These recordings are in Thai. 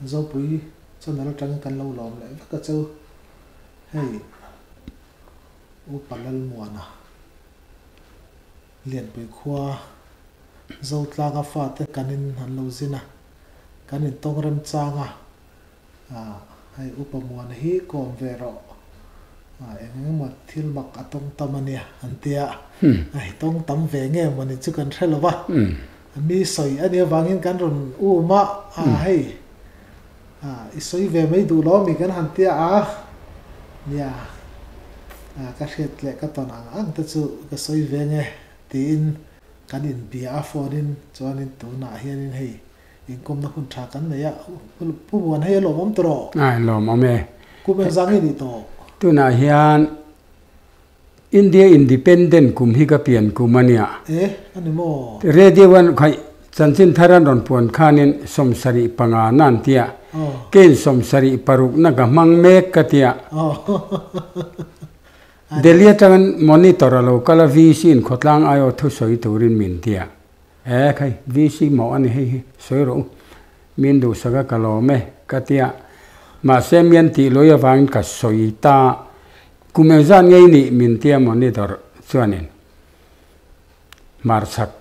dấu bụi cho nó trắng căn lâu lòm lại vắt cả châu hey u palal muana liền bụi khoa dấu tla ngã pha te canin han lâu zina canin tông rem changa hay u pa muana hi kom vero em mà thil mặc atong tamania antia ai tông tam về nghe mà nên chú cần thay lo va mi soi anh em vangin kan ron u ma hay soi về mấy đủ lo mi kan han tia nia cái hết lệ cái tuần ang ta chú cái soi về nghe tin kan in bia phone in cho nên tu na hiền in hay in kom na kun tha kan này pu buồn hay lo mom tro lo mom ku ben zangi ni to tu na hiền India independent kum hi ka pian kumania ani mo radio one khai chanchin tharan ron pon khanin somsari panga nan tia ken somsari paruk na ga mang mek ka tia Delhi tan monitor lo kala vc in khotlang ayo thu soi turin min tia khai vc mo ani hi soi ro min du saga kalome ka tia ma semian ti loya wang ka soi ta kumezan ngay ni min tia monitor chuanin marsak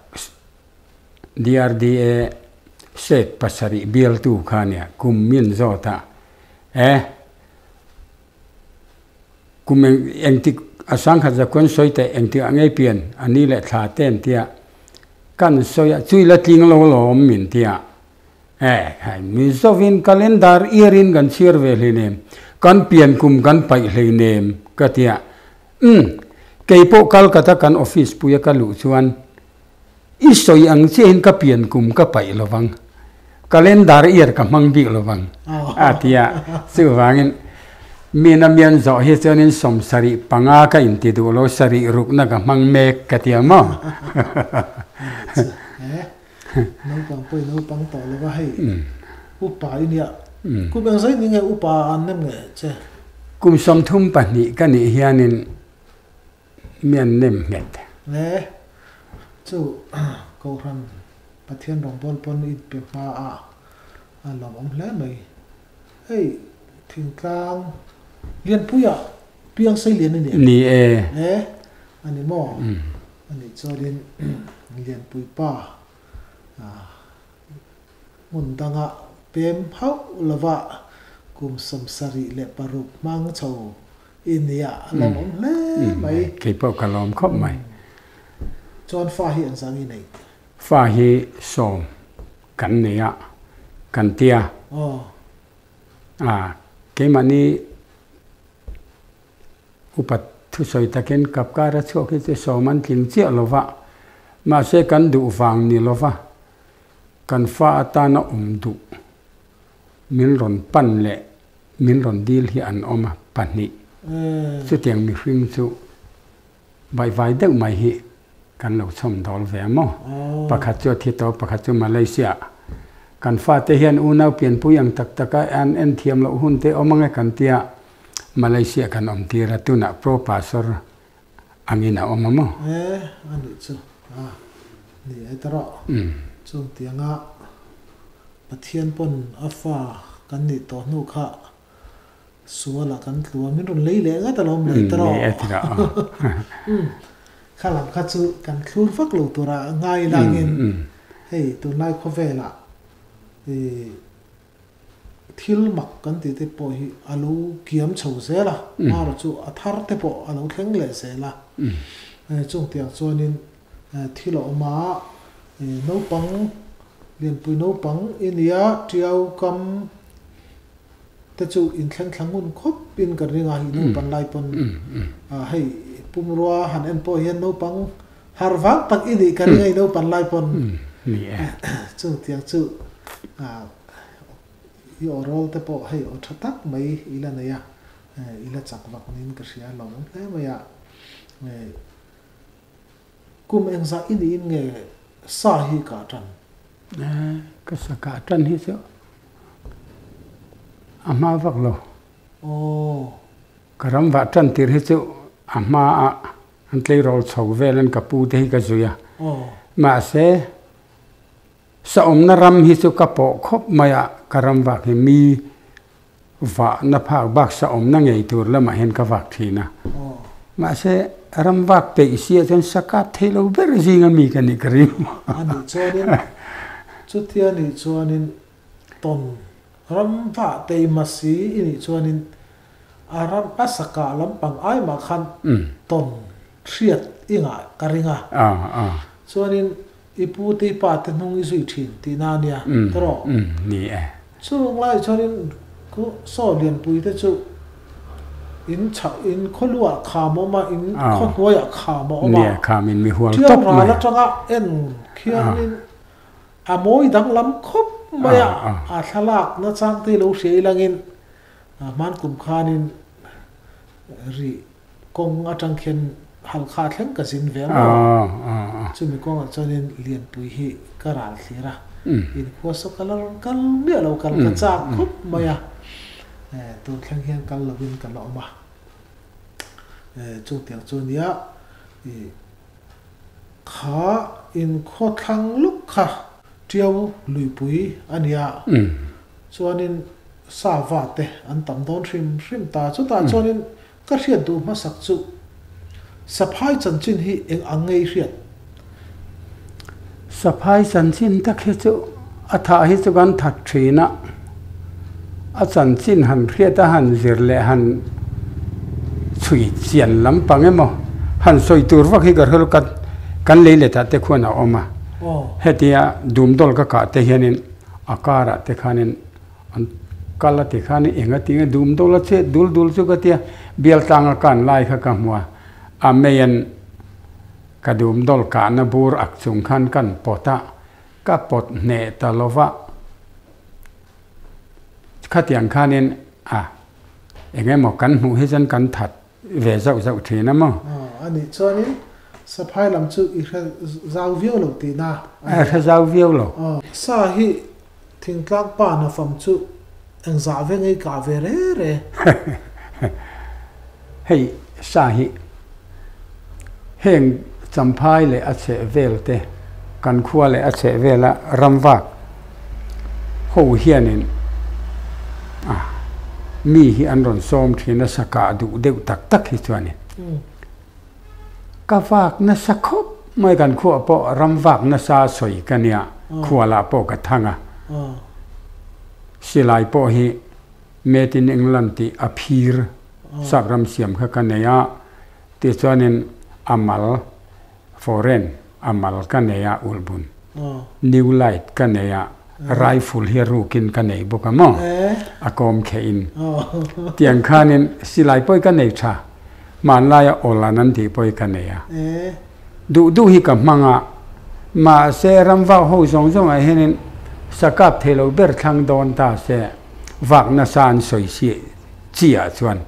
DRDA set pasari bial tu khania kum min zota kum engti asang khaja kon soite engti angai pian ani le tha ten tia kan soya chui la tling lo lo min tia hai mi zovin calendar yerin gan sir velinem kan pian kum kan pai hleinem katia keipo Kolkata kan office puya kalu chuan isoi ang chen ka pian kum ka pai lowang calendar year ka mangbi lowang atia chuwangin mina mian zo hi chuanin somsari panga ka inti du lo sari rukna ka mangmek katia mo no pang to lo hai upa inia ku bang sai ni nge upa an nem nge che kum som thum pani ka ni hianin mian nem met le chu ko ran pathian rong bol pon it pe ma lo om hle mai hey thing kang lian puya piang sai lian ni ani mo ani cho din lian pui pa mun danga pem hau lava kum samsari le paruk mang chau inia lom le mai keipo kalom khop mai chon fa hi an sangi nei fa hi som kan nia kan tia ke mani upat thu soi taken kapkara choki che soman tling che lova ma se kan du wang ni lova kan fa atana du min ron pan le min ron dil hi an oma pani chu tiang mi hring chu vai deuh mai hi kan lo chom dol ve mo pakhat chu thi to pakhat chu Malaysia kan fa te hian unau pian puyang tak taka an thiam lo hun te omanga kan tia Malaysia kan om tira tuna pro pastor angina omamo ani chu ni etara chung tianga pathian pon afa kan ni to nu kha suala kan tlua min ron leile nga talom le tro khalam kha chu kan thlur fak lo tura ngai langin hey tu nai khovela thil mak kan ti te po hi alu kiam chho zela mar chu athar te po alu thleng le zela chung tiang chuanin thilo ma no pang lian pui no pang inia triau kam ta chu in thlang mun khop pin kan ringa hi no pan lai pon hei pumrua han en po hian no pang harwang tak ini kan ngai no pan lai pon chu tiang chu yo rol te po hei o thatak mai ila na ya ila chak wak nin ka sia lo hle ma ya kum engza ini in nge sa hi ka tan ka sa ka tan hi so ama vak lo karam va tan tir hi chu ama an tlei rol chho velan ka pu te hi ka zuya ma se sa om na ram hi chu ka po khop maya karam wak hi mi va na phak bak sa om na ngei tur lama hen ka wak thina ma se ram wak pe sia chen saka thelo ber zinga mi ka ni krim ani chonin chutia ni chuanin ton ram va te masi ini chuanin aram asaka lampang ai ma khan ton thiat inga karinga chuanin ipu te pa te nung i zui thin ti na nia tro ni chu lai chuanin ku so lian pui te chu in cha in kholua kha mo ma in khotwa kha mo ma ni kha min mi hual top ma la tanga en khianin a moi dang lam khop maya a thalak na chang te lo sei langin man kum khanin ri kong atang khen hal kha thleng ka sin ve ma chu mi kong chanin lian pui hi karal thira in ko so kalar kal me lo kal ka cha khop maya tu thlang hian kal lovin kal oma chu tiang chu nia kha in kho thlang luk kha tiau lui pui ania chuanin sa va te an tam don hrim ta chu ta chuanin ka hriat du ma sak chu saphai chan chin hi eng angei hriat saphai chan chin tak he chu atha hi chu gan that thina a chan chin han hriat a han zir le han chui chian lampang emo han soi tur vak hi gar hol kan leile ta te khona oma hetia dum dol ka te hianin akara te khanin an kala te khani enga tinga dum dol che dul chu ka tia bial tanga kan lai kha ka hwa ameyan kadum dol ka na bur ak chung khan kan pota ka pot ne talova khatiang khanin engem mo kan mu he jan kan that ve zau thina mo ani chuanin saphai lam chu i zau viau lo ti na kha zau viau lo sa hi thingtlak pa na fam chu eng za ve ngai ka ve re hei sa hi heng champhai le a che vel te kan khua le a che vela ramwak ho hianin mi hi an ron som thina saka du deu tak hi chuani ka wak na sakhop mai kan khua po ramwak na sa soi kania khua la po ka thanga silai po hi made in England ti aphir sakram siam kha kaneya ti chuanin amal foreign amal kaneya ulbun new light kaneya rifle hi rukin kanei bokamo akom khein tiang khanin silai poi kanei tha manlaya olanan ti poi kaneya du hi ka manga ma se ramwa ho zong a henin sakap thelo ber thlang don ta se wak na san soi si chia chuan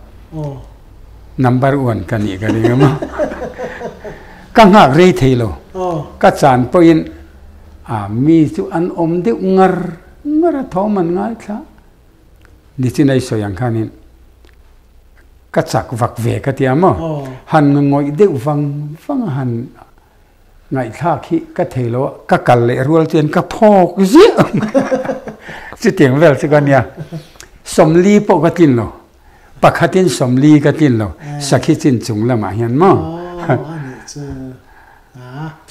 number 1 kani garingama ka nga re thelo ka chan poin mi chu an om de ngar thoman ngai tha ni chinai soyang khanin ka chak wak ve ka tiamo han ngoi de wang han ngai tha khi ka thelo ka kal le rual chen ka phok zi chi tiang vel chi gania somli po ka tin lo pakhatin somli ka tin lo sakhi chin chung lama hian mo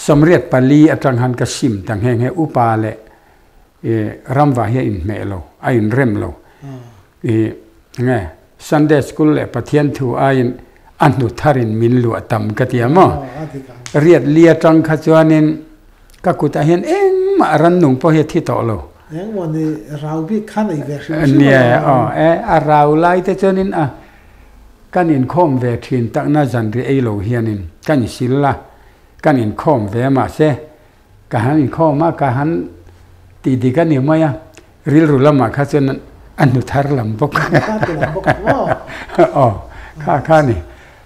somriat pali atang han ka sim tang heng he upa le ramwa he in me lo a in rem lo nge Sunday school le pathian thu a in anu tharin min lu atam ka tiamo riat lia tang kha chuanin ka kuta hen eng ma ran nung po he thi to lo eng wani rau bi khan ai ve nia a rau lai te chuanin kan in khom ve thin tak na jan ri ei lo hianin kan silla kan in khom ve ma se ka han in khom ma ka han ti kan ni ma ya ril ru lama kha chen anu thar lam bok kha ni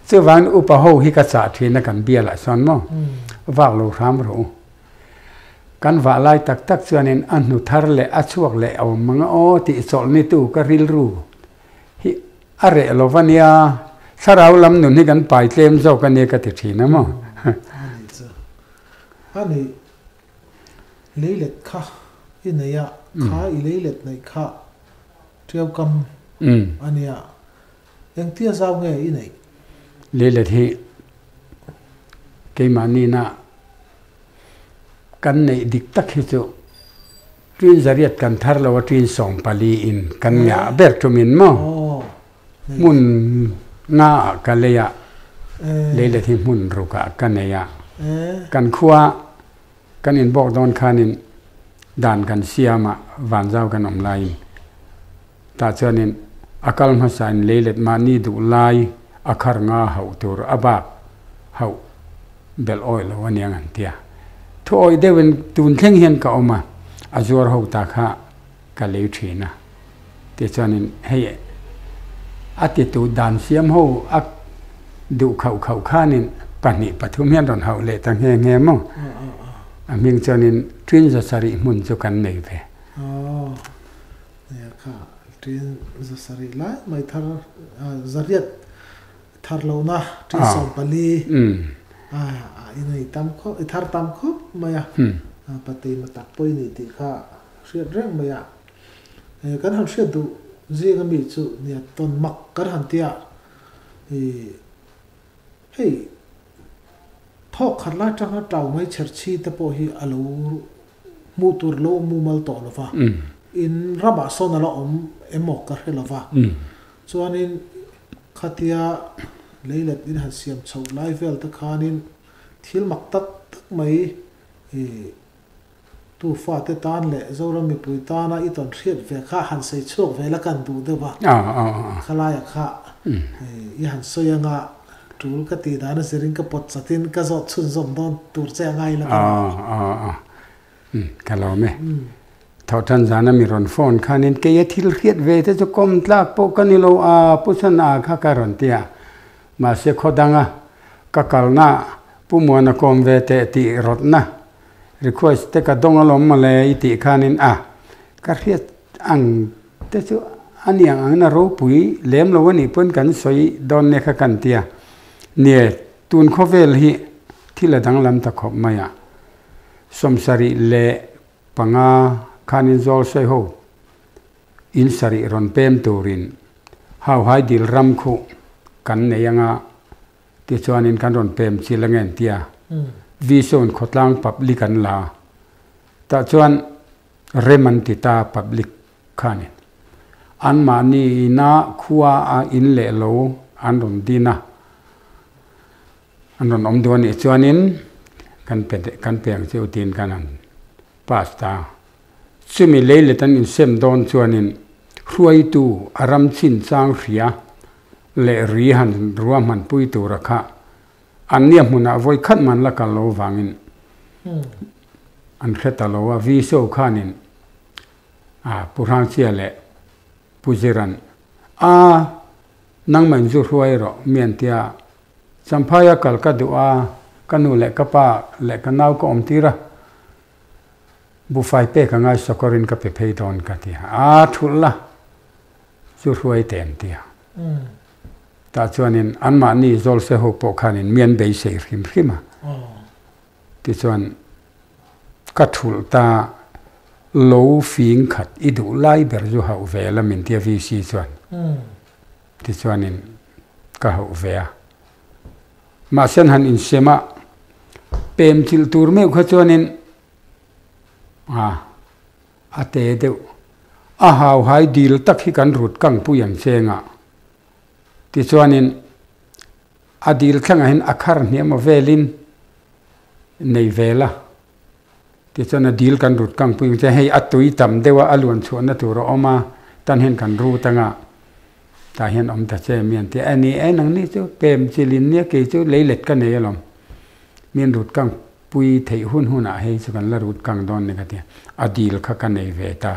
chu wan upa ho hi ka cha thina kan biala son mo wa lo ram ro kan wa lai tak chuanin anu thar le a chuak le aw manga o ti chol ni tu ka ril ru hi are lovania sarau lam nun hi kan pai tlem zo kan ne ka ti thina mo ani leilet kha in này à khá ý lấy lệ này khá treo cầm anh à em tia sao nghe in này lấy lệ thì cái mà ni na kan này dik tak hi chu twin zariat kan thar lo twin song pali in kan nga ber tumin mo mun nga kaleya leile thi mun ruka kaneya kan khuwa kan in bok don khanin dan kan siama van zau kan om lai ta chanin akal ma san leilet mani du lai akhar nga hau tur aba hau bel oil waniang an tia thôi dewen tun theng hian ka oma azur ho ta kha ka le thina te chanin hei ati tu dan siam ho ak du khau khau khanin pani pathum hian ron hau le tang he nge mo aming chanin twin za sari mun chu kan nei ve ne kha twin za sari la mai thar zariat thar lo na twin som pali ini tam kho thar tam kho maya pati matak poi ni ti kha riat reng maya kan han riat du ji ga mi chu ni ton mak kan han tia hei thok khat la tang taw mai cherchi te po hi alo mu tur lo mu mal to lo fa in raba son ala om emok ka hela fa chuanin khatia leilat in han siam chho lai vel ta khanin thil mak tak mai tu fa te tan le zoram mi pui ta na i ton riat ve kha han sei chok ve la kan du de ba khala ya kha i han soyanga tul ka ti da na serin ka pot chatin ka zo chun zom don tur che ngai la ka lo me thau than jana mi ron phone khanin ke ye thil riat ve te chu kom tlak po kan lo a pusan a kha ka ron tia ma se khodanga ka kalna pumona kom ve te ti rotna request te ka dongalom male iti khanin ka riat ang te chu aniang ang na ro pui lem lo wani pun kan soi don ne kha kan tia nie tun khovel hi thila danglam ta khop maya somsari le panga khanin zol sei ho in sari ron pem turin how hai dil ram khu kan ne yanga ti chuanin kan ron pem chilangen tia vision khotlang public an la ta chuan reman ti ta public khanin an mani na khuwa a in le lo an ron dina an ron om duani chuanin kan peng cheu tin kanan pasta chumi leile tan in sem don chuanin hruai tu aram chin chang ria le ri han ruam han pui tu rakha an nia hmuna voi khat man la kal lo wangin an kheta lo wa vi so khanin purang chia le pujiran nang man zu hruai ro mian tia champhaya kal ka du'a kanu le kapa le kanau ko om tira bu fai pe ka ngai sokorin ka pe phei don ka tia thulla zu hruai tem tia ta chuanin anma ni zol se ho po khanin mian bei se hrim hrima ti chuan ka thul ta lo fing khat idu lai ber zu hau ve la min tia vi si chuan ti chuanin ka hau ve ma sen han in sema pem thil tur me kha chuanin ate deu hau hai dil tak hi kan rut kang pu yang chenga ti chuanin adil thanga hin akhar hniam velin nei vela ti chuan adil kan rut kang pu che hei atui tam dewa alun chuan tur oma tan hen kan ru tanga ta hen om ta che mian ti ani enang ni chu pem chilin ne ke chu leilet ka nei alom mian rut kang pui thei hun huna hei chu kan la rut kang don ne ka ti adil kha ka nei ve ta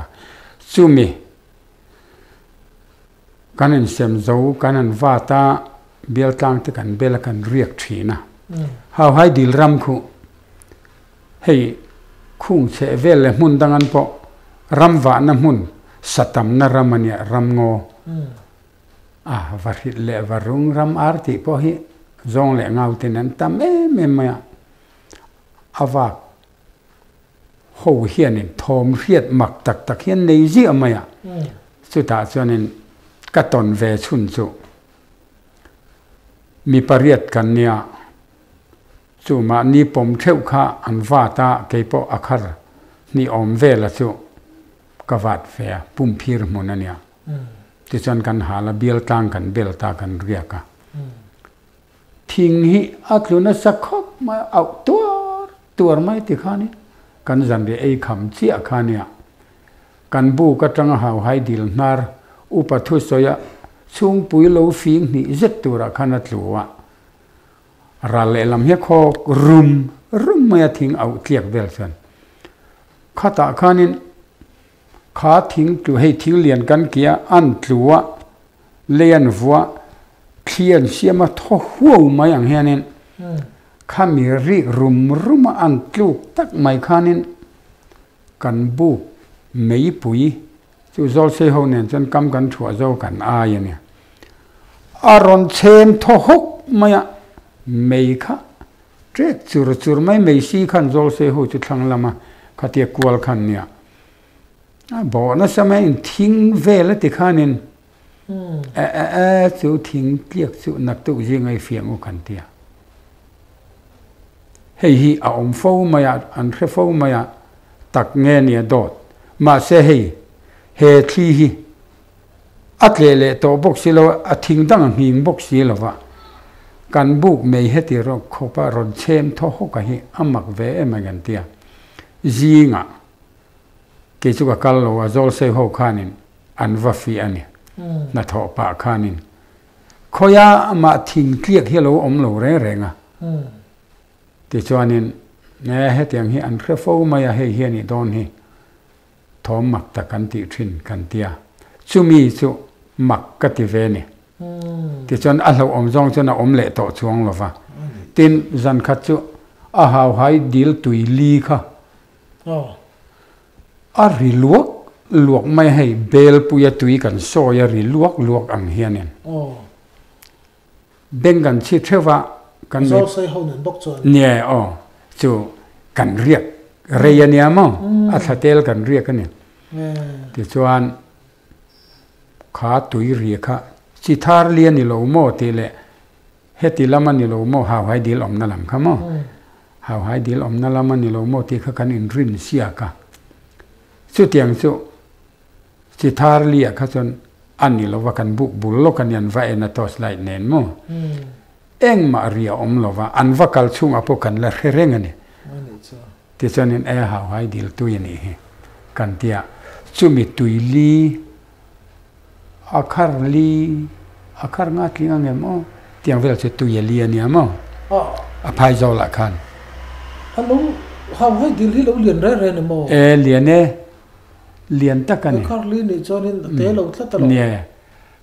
chumi kanan sem zo kanan vata bel tang te kan bel kan riak thina how hai dil ram khu hei khung che vel le mun dangan po ram wa na mun satam na ramania ram ngo varit le varung ram arti po hi zong le ngau tin an tam me ma awak โหเฮียนี่ทอมเรียดหมักตักเฮียนในเยี่ยมอ่ะสุดท้ายจนนั้นก็ตอนเวชุนจุมีปริยัติกันเนี่ยจุมานี่ผมเที่ยวข้าอันว่าตาเก็บปอคัรนี่อมเวละจุกวาดเฟียปุ่มพิรมุนเนี่ยที่จนกันหาละเบลตังกันเบลตากันเรียกทิ้งหิอักลุนสักขบมาเอาตัวไม่ติขานี่กันจันเดียไอ้คำเชี่ยขานี่กันบูก็จังหาให้ดิลนาร์อุปทุสอยช่วงปุยโลฟิงนี่เจ็ดตัวขนาดหลัวรัลเลลำเฮียคอกรุมไม่ทิ้งเอาเทียบเบลสันข้าตาขานินขาทิ้งตัวให้ทิ้งเลียนกันเกียอันหลัวเลียนวัวเขียนเสียมาท้อหัวมาอย่างเฮียนินข้ามีริรุมอันลูกตักไม่ขานินกันบูไม่ปุยจู่โจเซโฮเนี่ยจนกำกันถั่วโจกันอายเนี่ยอารอนเชนทหกไม่ไม่ค่ะเจ็ดจุรไม่ซีขันโจเซโฮจุดทั้งละมาขัดเตียกวลขันเนี่ยบอกนะสมัยทิ้งเวลติขานินจู่ทิ้งเกลียกจู่นักตุยิงไอเฟียงอุกันเตียเฮ้ยเอาอมฟูมาอันเรฟูมาตักเงี้ยเนี่ยโดดมาเสยเฮทีอัตเลโตบกสิโลอทิ้งดังหิงบกสิโลวะกันบุกไม่เฮติโรคปารอนเชมทหกะฮิอามักเวเอมากันเตียจีงะกิจุกะกัลโลวะโจลเซโฮคานินอันวะฟีอันเนี่ยนาทอปะคานินขอยามาทิ้งเกลียกเฮโลอมโลเรงอ่ะติจวนินเนี่ยเฮติยังฮิอันเรฟูมายาเฮียนี่โดนฮิทอมมักตะกันติทรินกันเตียจุมีจุมักกติเวนี่ติจวนอัลลอฮ์อมจงจนอมเละต่อช่วงลวะตินจันขัดจุอาหาวไฮดิลตุยลีค่ะอาริลวกไม่ให้เบลปุยตุยกันโซยาริลวกอังเฮียนี่เบ่งกันชิเทวะกันเนี่ยจูกันเรียกเรียนเนี่ยมั้งอัฐเตลกันเรียกกันเนี่ยที่ชวนขาตุยเรียกค่ะจิตาร์เลียนิโลโมตีเละเฮติลามันนิโลโมหาวไฮดิลอมนั่นแหละค่ะมั้งหาวไฮดิลอมนั่นละมันนิโลโมตีเขากันอินรินเสียค่ะสุดที่ยังสุจิตาร์เลียค่ะจนอันนี้เราว่ากันบุลโลกันยันว่าเอ็นตอสไลน์เน้นมั้งเอ็งมาเรียอมเราว่าอันว่ากัลชุ่งอภุกันละเร่งกันเนี่ยที่ฉะนั้นหาวไฮดิลตุยนี่กันเตียจุมิตุยลีอาคาร์งัดลิงเงี้ยมั้งที่ยังเวลาจะตุยลีเนี่ยมั้งอภัยเจ้าละคันอันนู้นหาวไฮดิลที่เราเรียนได้เลยนะมั้งเรียนตักกันเนี่ยคาร์ลีนี่จอนี่เตะเราทัดตลอดเนี่ย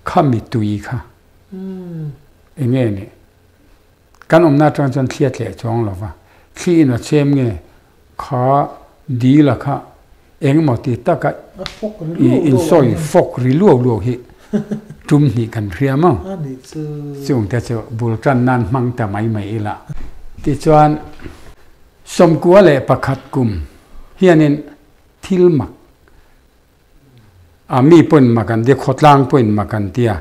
ข้ามิตุยค่ะเงี้ยนี่กันอมนาจจันเทียดเลยจ้องเราว่าขี้น่ะเชมเงี้ยขาดีละค่ะเองมาติดตะกันอินซอยฟกริลัวฮิจุ่มนี่กันเรียมั้งส่งแต่จะบุลจันนันมั่งแต่ไม่ละที่จวนสมกัวเลยประคัดกุมเฮียนินทิลมักมีปุ่นมากันเดียขดล่างปุ่นมากันเตีย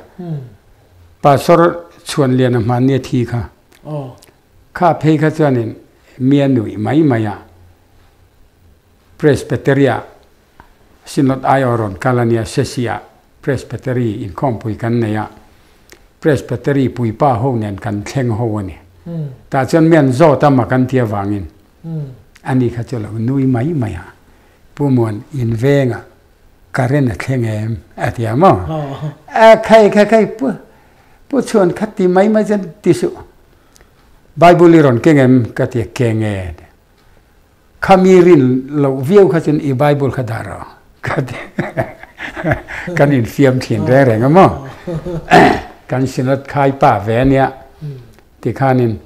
ปาสรชวนเรียนมาเนี่ยทีค่ะข้าเพย์ข้าจวนนินเมียหนุ่ยไม่Presbyteria Synod Ioron Kalania Sesia Presbytery in Compui kan neya Presbytery pui pa ho nen kan thleng ho ani ta chon men zo ta ma kan tia wangin ani kha chola nui mai ha pumon in venga karen thleng em atia mo khai pu chon khati mai jan tisu Bible ron kengem katia kenge Kamirin lo viu khasin I Bible khadaro kan in fiam thin re ngamo kan sinat khai pa ve nia ti khanin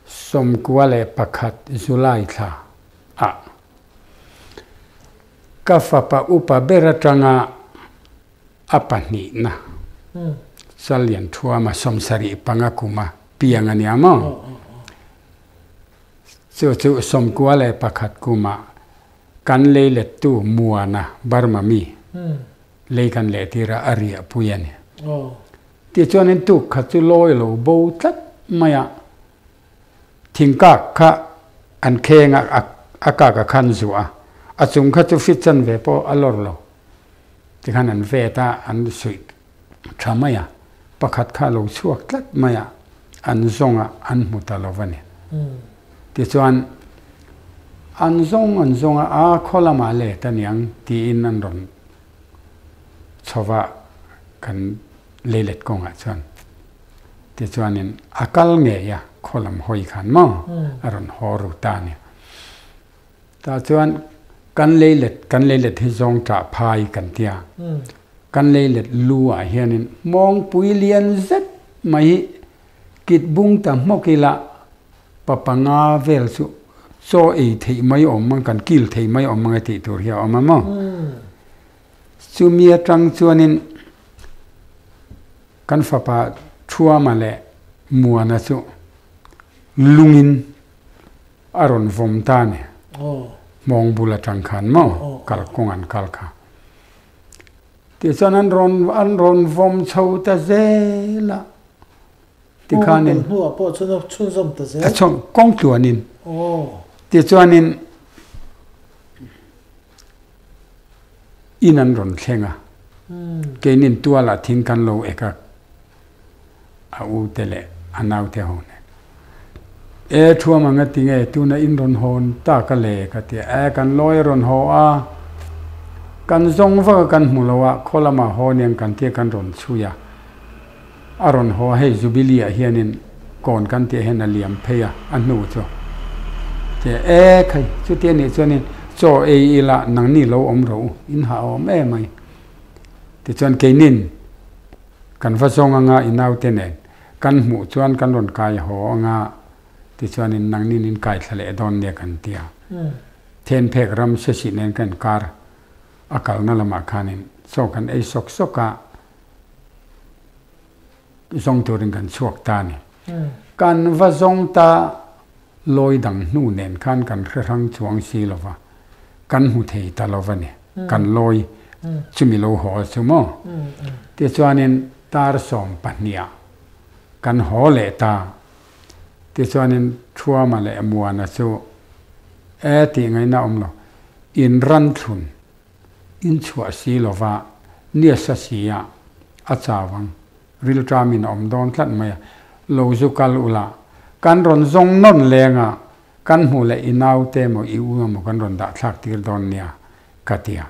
som kwale pakhat Julai tha ka fa pa upa beratanga apani na salian thua ma somsari pangakuma piangania mo chu som kwale pakhat kuma กันเลยเล็ดตู้มัวนะบารมามีเลยกันเล็ดที่ระอาริยปุยเนี่ยที่จวนนั้นตู้ขัดจุลอยโลโบตัดไม่อะทิ้งกักขะอันเคงอากาศขันสัวอาจุงขัดจุฟิตจันเวปออลอร์โลที่ขันอันเวตาอันสุดทำไมอะประคัดข้าโลชั่วตัดไม่อะอันซงอะอันมุตลวันเนี่ยที่จวนอันซงอาขอละมาเลตันยังที่อินนันรอนชาวะกันเลเล็ดกงอ่ะจวนที่จวนนี้อากัลเงียขอละมหอยขันมั่งอรอนฮอรุตาเนี่ยแต่จวนกันเลเล็ดที่ซงจะพายกันเตียกันเลเล็ดลัวเฮียนินมองปุยเลียนเซ็ตไม่กิดบุงตามมกิละปะปังอาเวลสุโซเอที่ไม่อมมันกันกิลที่ไม่อมมันติตัวเฮียอมมามั่งสุเมียจังจวนนินกันฟ้าป่าชัวมาแหละมัวนะสุลุงินอารอนฟมตาเนี่ยมองบุลจังขันมั่งกัลกงอันกัลค่ะที่ฉะนั้นรอนฟมชาวตะเซละที่ข้านินหัวปอชุนสมตะเซชงกองตัวนินที่ฉะนั้นอินันรอนเชงอ่ะเกนินตัวละทิ้งกันโลเอกอาอุเตเลอันเอาเทหอนทัวมังติงตัวน่ะอินรอนฮอนตากะเลกะเตกันลอยรอนฮออากันซงฟ้ากันมุลวะขอละมาฮอเนียงกันเตกันรอนชุยาอารอนฮอให้จูบิลีเฮียนินก่อนกันเตเฮนเลียมเพยอันนูจ้ะเจใครชุเตียนี่จวนนี่โจเอละนังนี่เราอมเราอินหาอมไหมที่จวนเกนินกันฟ้าซงงาอินเอาเตเนกันหมู่จวนกันรอนกายหองาที่จวนนี่นังนี่นินกายทะเลดอนเดียกันเตียเทนเพกรำเสสิเนนกันการอากาศนั่นละมาคานินโซกันไอซอกกะซงตัวเรื่องกันชวกตานี่กันว่าซงตาลอยดังนู่นเนนขันกันครั้งช่วงสีลวะกันหูเทตาลวะเนี่ยกันลอยจุมิโลหอสมอที่จวนนี่ตาร์สอมปัญญากันหอเลตาที่จวนนี่ชัวมาเลมัวนะสูติไงน่าอมโลอินรันทุนอินชัวสีลวะเนียสสียอาจาวังริลจามินอมดอนทัดไม่โลจุกัลอุลากันรอนซงนนเลงอ่ะกันหูเลอินเอาเตมอิวมกันรอนดักทักติรดอนเนี่ยกัตยา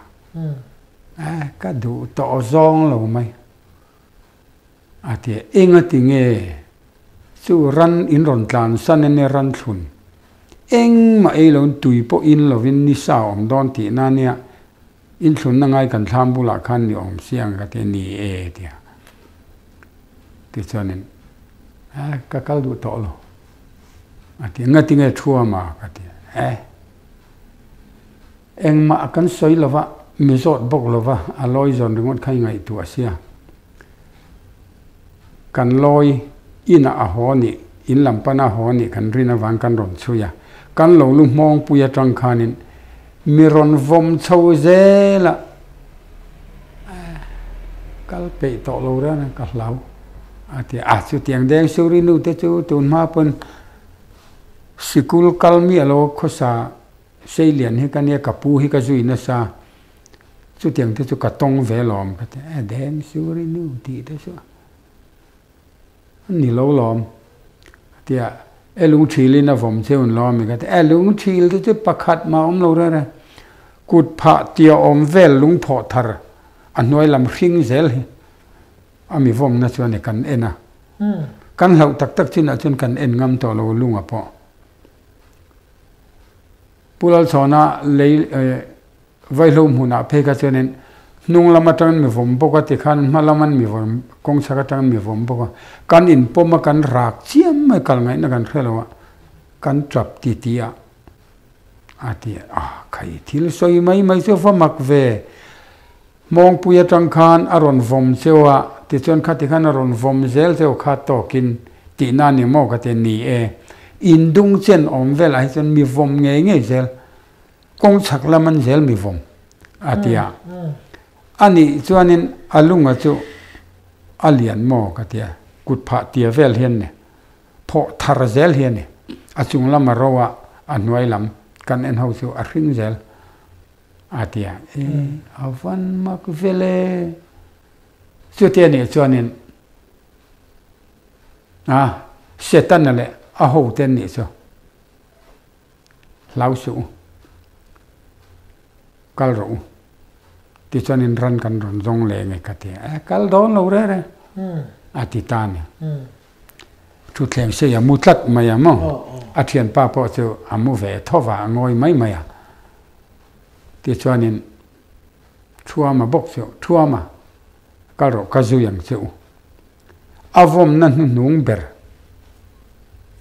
ก็ดูต่อซองเราไหมอาทิเองติงสู้รันอินรอนตานสันเนรันทุนเองมาลงตุยปอินเราวินนิสาอมดอนตีนั่นเนี่ยอินทุนนั่งไงกันทำบุลาคันนี่อมเสียงกัตนี่เดียที่ฉะนั้นก็กัลดูต่อโลอาทิงั้นติงชัวมากัตเองมากันสวยละวะมิโซดบกละวะอร่อยจนถึงวันใครไงตัวเสียกันลอยอินอาหอนี่อินลำปนาหอนี่กันรินาวังกันรอนชุยกันหลงลุมองปุยจังคานินมีรอนวมชาวเซละกัลเปตอโลเรนะกัลเหลาอาทิสุดยังแดงสุรินุเตจูตุนมาเป็นสกุลกัลมีอโลข้อสาเสียเลียนให้กันเนี่ยกับปูให้กันจุยนะซาสุดยังเตจูกับตงเวลอมกันแดงสุรินุตีเตจูนี่เราล้อมเดียลุงชีลินะผมเชื่อมันล้อมกันลุงชีลจะประคัดมาอมเราได้เลยกุดพระเตียอมเวลลุงพอทาร์อันน้อยลำชิงเซลอามีผมนะชวนกันนะกันเราตักชินชวนกันงำต่อเราลุงอ่ะพอปุรัลสอนะเลยไว้ลมหุนอ่ะเพกชวนนั้นนุ่งละมาจังมีผมปกติขันมาละมันมีผมกงชักจังมีผมปกติกันอินปมกันรักเชี่ยมไม่กันไงนักกันเท่าไหร่กันจับตีเตียอาทิใครที่สวยไม่เชื่อว่ามักเวมองปุยจังขันอารมณ์ผมเชื่อว่าที่จนขัดที่ขันอารมณ์ผมเซลเชื่อขัดต่อกินตีนั่นนี่มองกันนี่อินดุงเช่นอมเวลาจนมีผมเงี้ยเซล kong chak laman zel mi vom atia ani chuanin alunga chu alian mo ka tia kut pha tia vel hian ne pho thar zel hian ne achung lama rowa anuai lam kan en ho chu a hring zel atia avan mak vele chu te ni chuanin setan le a ho ten ni chu lau su kal ro ti chuanin ran kan ron zong le nge ka tia kal don lo re re ati ta ni chu thleng se ya mu tlat ma ya mo a thian pa po chu amu ve thowa ngoi mai mai ya ti chuanin thua ma bok chu thua ma kal ro ka zu yang chu avom na nung ber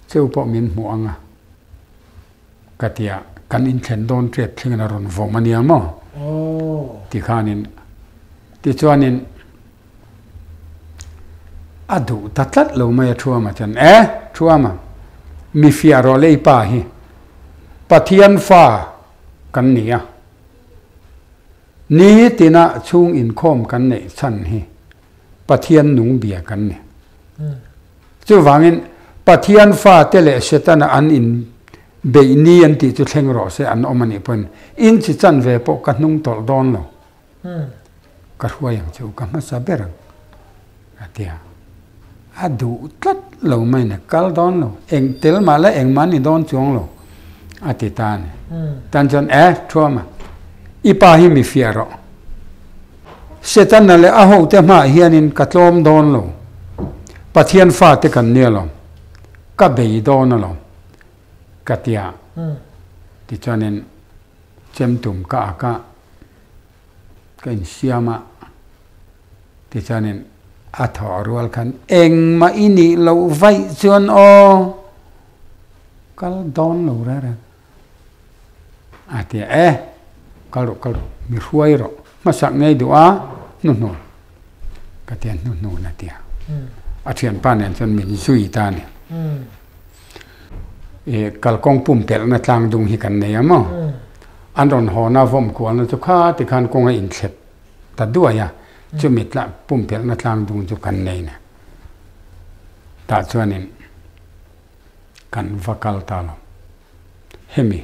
cheu po min mu anga katia kan in thlen don tret thling na ron vom ania mo ti khanin ti chuanin adu tatlat lo mai thua ma chan thua ma mi fia ro lei pa hi pathian fa kan nia ni tina chung in khom kan nei chan hi pathian nung bia kan ne chu wangin pathian fa tele setana an in be ni an ti chu thleng ro se an omani pon in chi chan ve po ka nung tol don lo ka huai ang chu ka ma sa berang atia adu tlat lo mai na kal don lo eng tel ma la eng mani don chuang lo ati tan tan jon thua ma ipa hi mi fia ro setana le a ho te ma hianin ka tlom don lo pathian fa te kan ne lo ka bei don lo katia ti chanen chem tum ka in siama ti chanen a thorwal khan eng ma ini lo vai chuan o kal don lo ra ra atia kal mi huai ro ma sak nei du a nu katia nu na tia a thian pa nen chon min zui ta ni kal kong pum tel na tlang dung hi kan nei amo an ron ho na vom ko na chu kha ti khan kong a in thlet ta duwa ya chu mit la pum tel na tlang dung chu kan nei na ta chuanin kan vakal ta lo hemi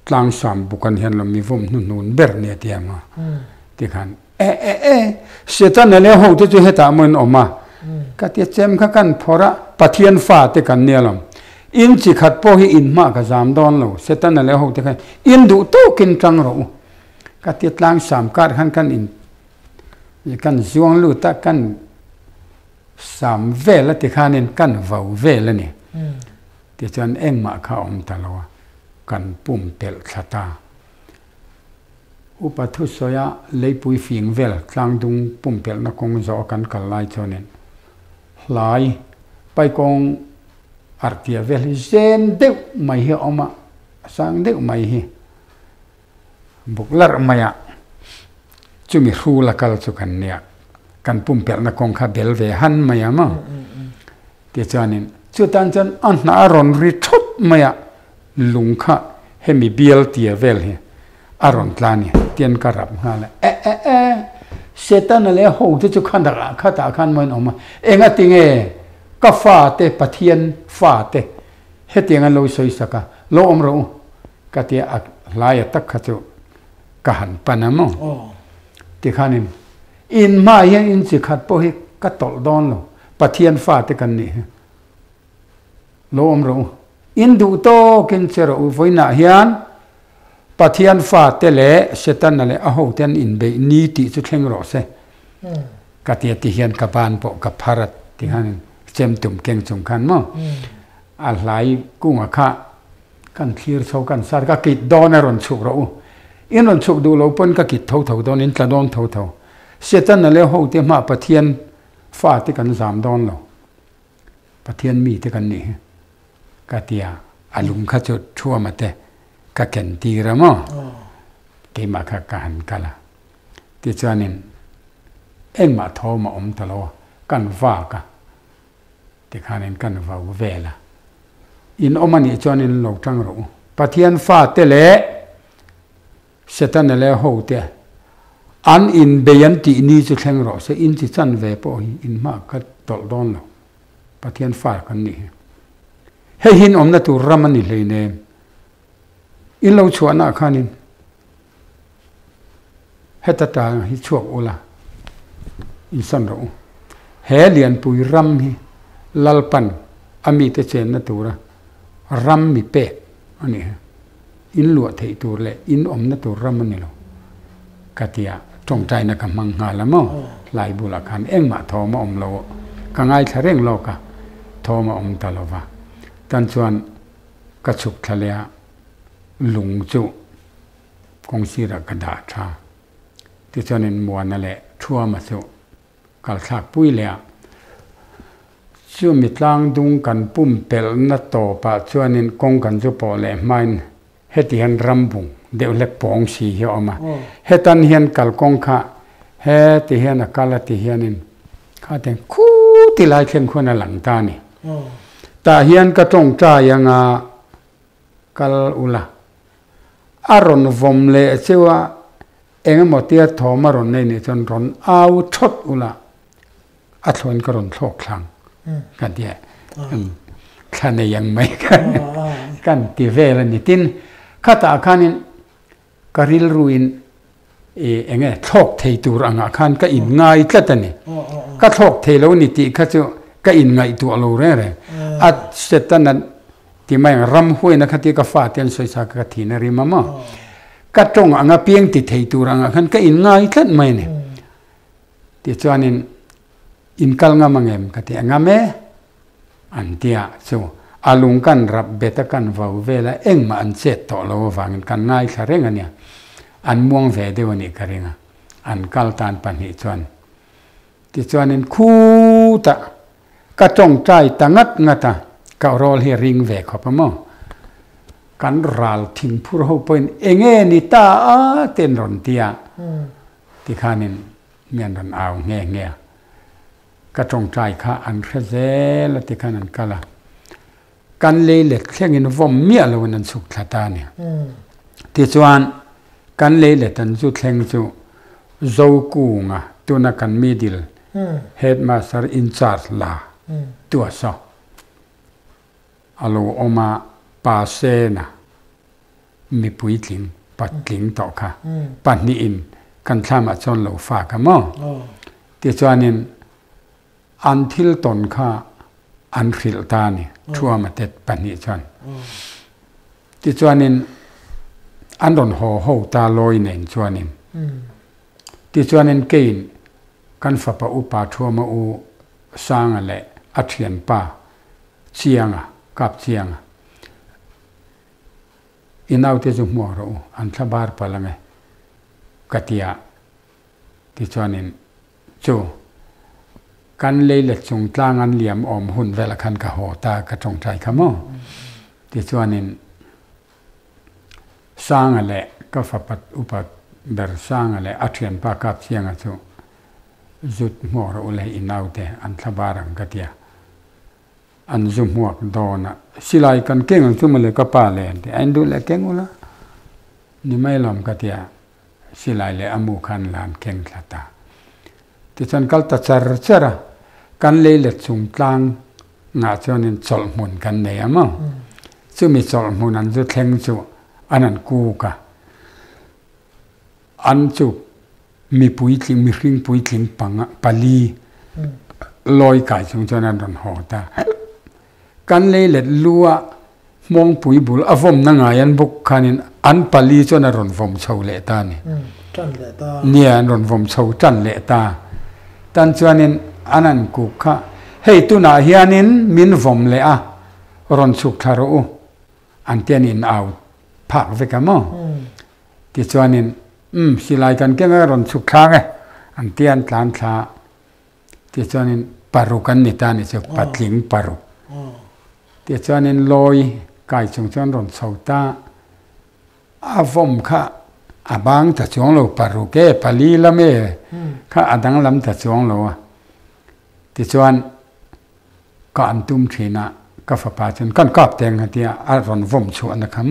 tlang sam bukan hian lo mi vom nun ber ne ti ama ti khan setan le ho te chu heta mon oma ka ti chem kha kan phora pathian fa te kan nelam in chi khat po hi in ma ka jam don lo setan le ho te khan in du to kin tang ro ka ti tlang sam kar khan kan in kan zuang lu ta kan sam ve la ti khan in kan vau ve la ni ti chan eng ma kha om ta lo kan pum tel thata upathu soya leipui fing vel tlang dung pum pel na kong zo kan kal lai chonen lai pai kong artia vel zen de mai hi oma sang de mai hi buklar maya chumi hu la kal chu kan nia kan pum pel na kong kha bel ve han maya ma ti chanin chu tan chan an na ron ri thut maya lungkha hemi bial tia vel hi aron tlani tian karap hala setan le ho chu khandara khata khan mon oma enga tinge ka fa te pathian fa te hetinga lo soi saka lo omro ka tia laya tak khachu ka han panamo ti khanin in ma ya in chi khat po hi ka tol don lo pathian fa te kan ni lo omro in du to kin chero voina hian pathian fa te le setan le a ho ten in be ni ti chu thleng ro se ka tia ti hian ka ban po ka pharat ti han chem tum keng chung khan mo a hlai kunga kha kan thlir tho kan sar ka kit don ron chuk ro in ron chuk du lo pon ka kit tho don in tla don tho setan le ho te ma pathian fa te kan zam don lo pathian mi te kan ni ka tia alung kha chu thua ma te ka ken ti ra mo ke ma kha kan kala ti chanin eng ma tho ma om ta lo kan va ka ti khanin kan va vela in omani chanin lo tang ro pathian fa te le เสตันแล้วโหเตอันอินเบียนตีนี้จะแข่งรอเสอินที่จันเวปออินมากก็ตลอดอนเราปะเทียนฟ้ากันนี่ให้หินอมนัตุรามันนี่เลยเนี่ยอินเราชวนนักขานินให้ตัดตาให้ช่วงอุลาอินสันเราเฮเลียนปุยรัมฮีลัลปันอามีเตเจนนัตุระรัมมีเป็ดอันนี้อินหลวดเทตัวเลยอินอมนัตุรามันนี่เรากติยาจงใจนักมังหาละมั้งลายบุรคันเอ็งมาทอมาอมเรากังไงทะเร่งโลกะทอมาอมตลอดว่าตันส่วนกระชุกทะเลหลุงจุกงศิรกระดาษชาที่ส่วนนั้นมวนนั่นแหละชั่วมาสุกัลชักปุ้ยเลยช่วมิตรางดุงกันปุ่มเปลนัตโตปะส่วนนั้นกงกันจุปอเลยมันเฮติฮันรำบุงเดี๋ยวเล็กปองสีเหี่ยวมาเฮตันเฮียนกัลกงข้าเฮติเฮียนกัลติเฮียนินข้าแต่คู่ที่ลายเข่งคนหลังตานี่แต่เฮียนก็จงใจยังกัลอุลาอารมณ์วมเลยเชื่อว่าเองหมดที่ทอมารอนในนี่จนรอนเอาชดอุลาอัศวนก็รอนโชคคลังกันเดียข้าในยังไม่กันตีเวลนิตินข้าตาข้านินกริลรูอินเองโชคเทตูรังอาคารก็อินง่ายก็ตันนี่ก็โชคเทแล้วนิติข้าจะก็อินง่ายตัวเราเรื่อยๆอัดเสร็จตอนนั้นที่ไม่รำห้วยนะครับที่ก็ฟาดเตียนสวยสักทีนริมามาก็จงอ่างเพียงติดเทตูรังอาคารก็อินง่ายก็ไม่เนี่ยที่จวนอินกัลงามังเอ็มก็ที่งาเมอันที่สู้อาลุงกันรับเบตกันว่าเวลาเอ็งมาอันเสร็จต่อเราฟังกันง่ายขเร่งอันเนี่ยอันม่วงเวเดวันนี้ขเร่งอันกัลตานปันหิจวนที่จวนนั้นคู่ตะก็จงใจตั้งงัดก็รอให้ริงเวกขบมั้งกันรัลทิ้งผู้เราเป็นเองนิตาเต้นรอนเตียที่ข้านินเมียนรอนเอาเงี้ยก็จงใจข้าอันเคเซลที่ข้านั้นก็ละกันเลยเล็กแค่เงินวมเมียเราวันนั้นสุขตาเนี่ยที่ส่วนกันเลยเล็กตันสุดแข่งสุโจกูงะตัวนักกันมีดิลเฮดมาสเตอร์อินชาร์ลาตัวสออาลูออกมาปาเซนะมีปุยถิงปัดถิงต่อค่ะปัดนี้อินกันข้ามาจนเราฝากกันมั้งที่ส่วนนี้อันทิลตนค่ะอันฟิลตานี่ชั่วมาเต็ดปันนี้จวนที่จวนนี้อันโดนห่อตาลอยเนินจวนนี้ที่จวนนี้เกินกันฝับอุปาชั่วมาอุสร้างอะไรอัจฉริยป่าเชียงกับเชียงอินเอาที่จุมัวเราอันทบาร์พลังไงกัตยาที่จวนนี้จูกันเลยเล็กจงตลางอันเหลี่ยมอมหุ่นเวลาคันกะโหตากระจงใจขโมที่ส่วนนี้สร้างอะไรก็ฝับอุปเบอร์สร้างอะไรอัจฉริยปากับเชียงจุจุดหัวเราเลยอินเอาแต่อันทบารังกะเดียอันจุหัวโดนสิไลกันเก่งจุมันเลยก็ป่าเลยแต่อันดูแลเก่งอุละนี่ไม่หลอมกะเดียสิไลเลยอามูคันลานเก่งขลาตาที่ฉันก็ตัดจระกันเลยเล็ดสูงกลางงาจนนินจอลมุนกันเนี่ยมั้งซึ่งมีจอลมุนนั้นจะแทงจูอันนั้นกูกะอันจูมีปุยทิ้งมีริงปุยทิ้งปังปาลีลอยกายจงจนั้นโดนหัวตากันเลยเล็ดลัวมองปุยบุลอวมนั่งไงอันบุกขานินอันปาลีจนนั้นโดนวมเชาเลตานี่เนี่ยโดนวมเชาจันเลตาตันจวนนินอันนั้นกูค่ะเฮ้ยตุนาเฮียนินมินวมเลยรอนสุขทารุอันเตียนินเอาผักเวกามที่จวนนินสิไลกันเก่งรอนสุขทาไงอันเตียนทานทาที่จวนนินปารุกันนิตานี่จะปัดลิงปารุที่จวนนินลอยกายจงจวนรอนสาวตาอาวมค่ะอาบางแต่ช่วงเราปารุเกปาลีละเมข้าอดังลำแต่ช่วงเราที่ชวนก็อันตุ้มทีนะก็ฝาปาจนกันกอบแตงที่อารอนวมชวนนะครับ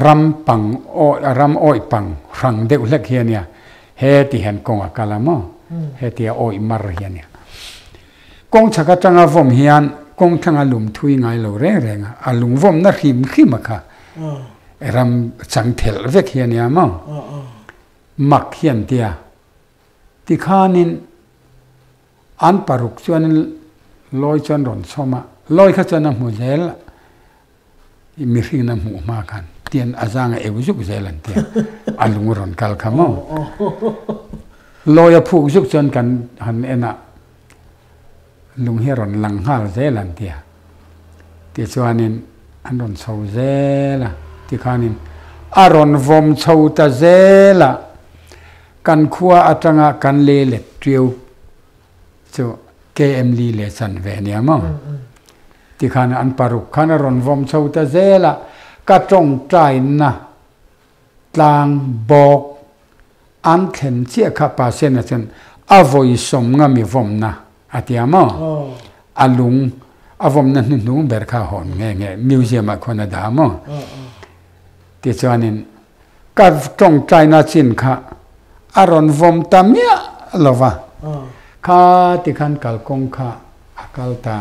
รำปังโอรำโอยปังรังเด็กเล็กเฮียเนี่ยเฮติเห็นกงกาลามอเฮติโอยมารเฮียเนี่ยกงชักจังอาวมเฮียนกงทั้งอารมณ์ทุยไงเราเร่งอารมณ์วมน่าริมขิมค่ะรำจังเทลเวกเฮียเนี่ยมั้งมักเฮียนเตียที่ข้านินอันปารุกชวนลอยจนร้อนสมาลอยข้าจนน้ำหัวเจลมีสิ่งน้ำหัวมากันเตียนอาจารย์เอวจุกเจลันเตียอันลุงร้อนกัลขมอลอยผูกจุกจนกันหันเอ็นะลุงเฮรอนหลังหาเจลันเตียที่ชวนนินอันร้อนเศร้าเจละที่ข้านินอารอนวมเศร้าตาเจละกันขัวอัตงะกันเลเล็ดเรียวจะเกมลีเลสันเวเนียมั้งที่ข้าอันปารุกข้านรอนวมเชาตาเซละกระจงใจนะกลางบอกอันเข็นเสียข้าปาเซนะจนอาวอยสมงามีวมนะอาทิยามั้งอาลุงอาวมนั้นนุ่งเบรข้าหอนเงี้ยมิวเซียมคนดามั้งที่จวนนินกระจงใจนะจินข้าอารอนวมตามียลวะข้าที่ขันกัลกงข้ากัลตา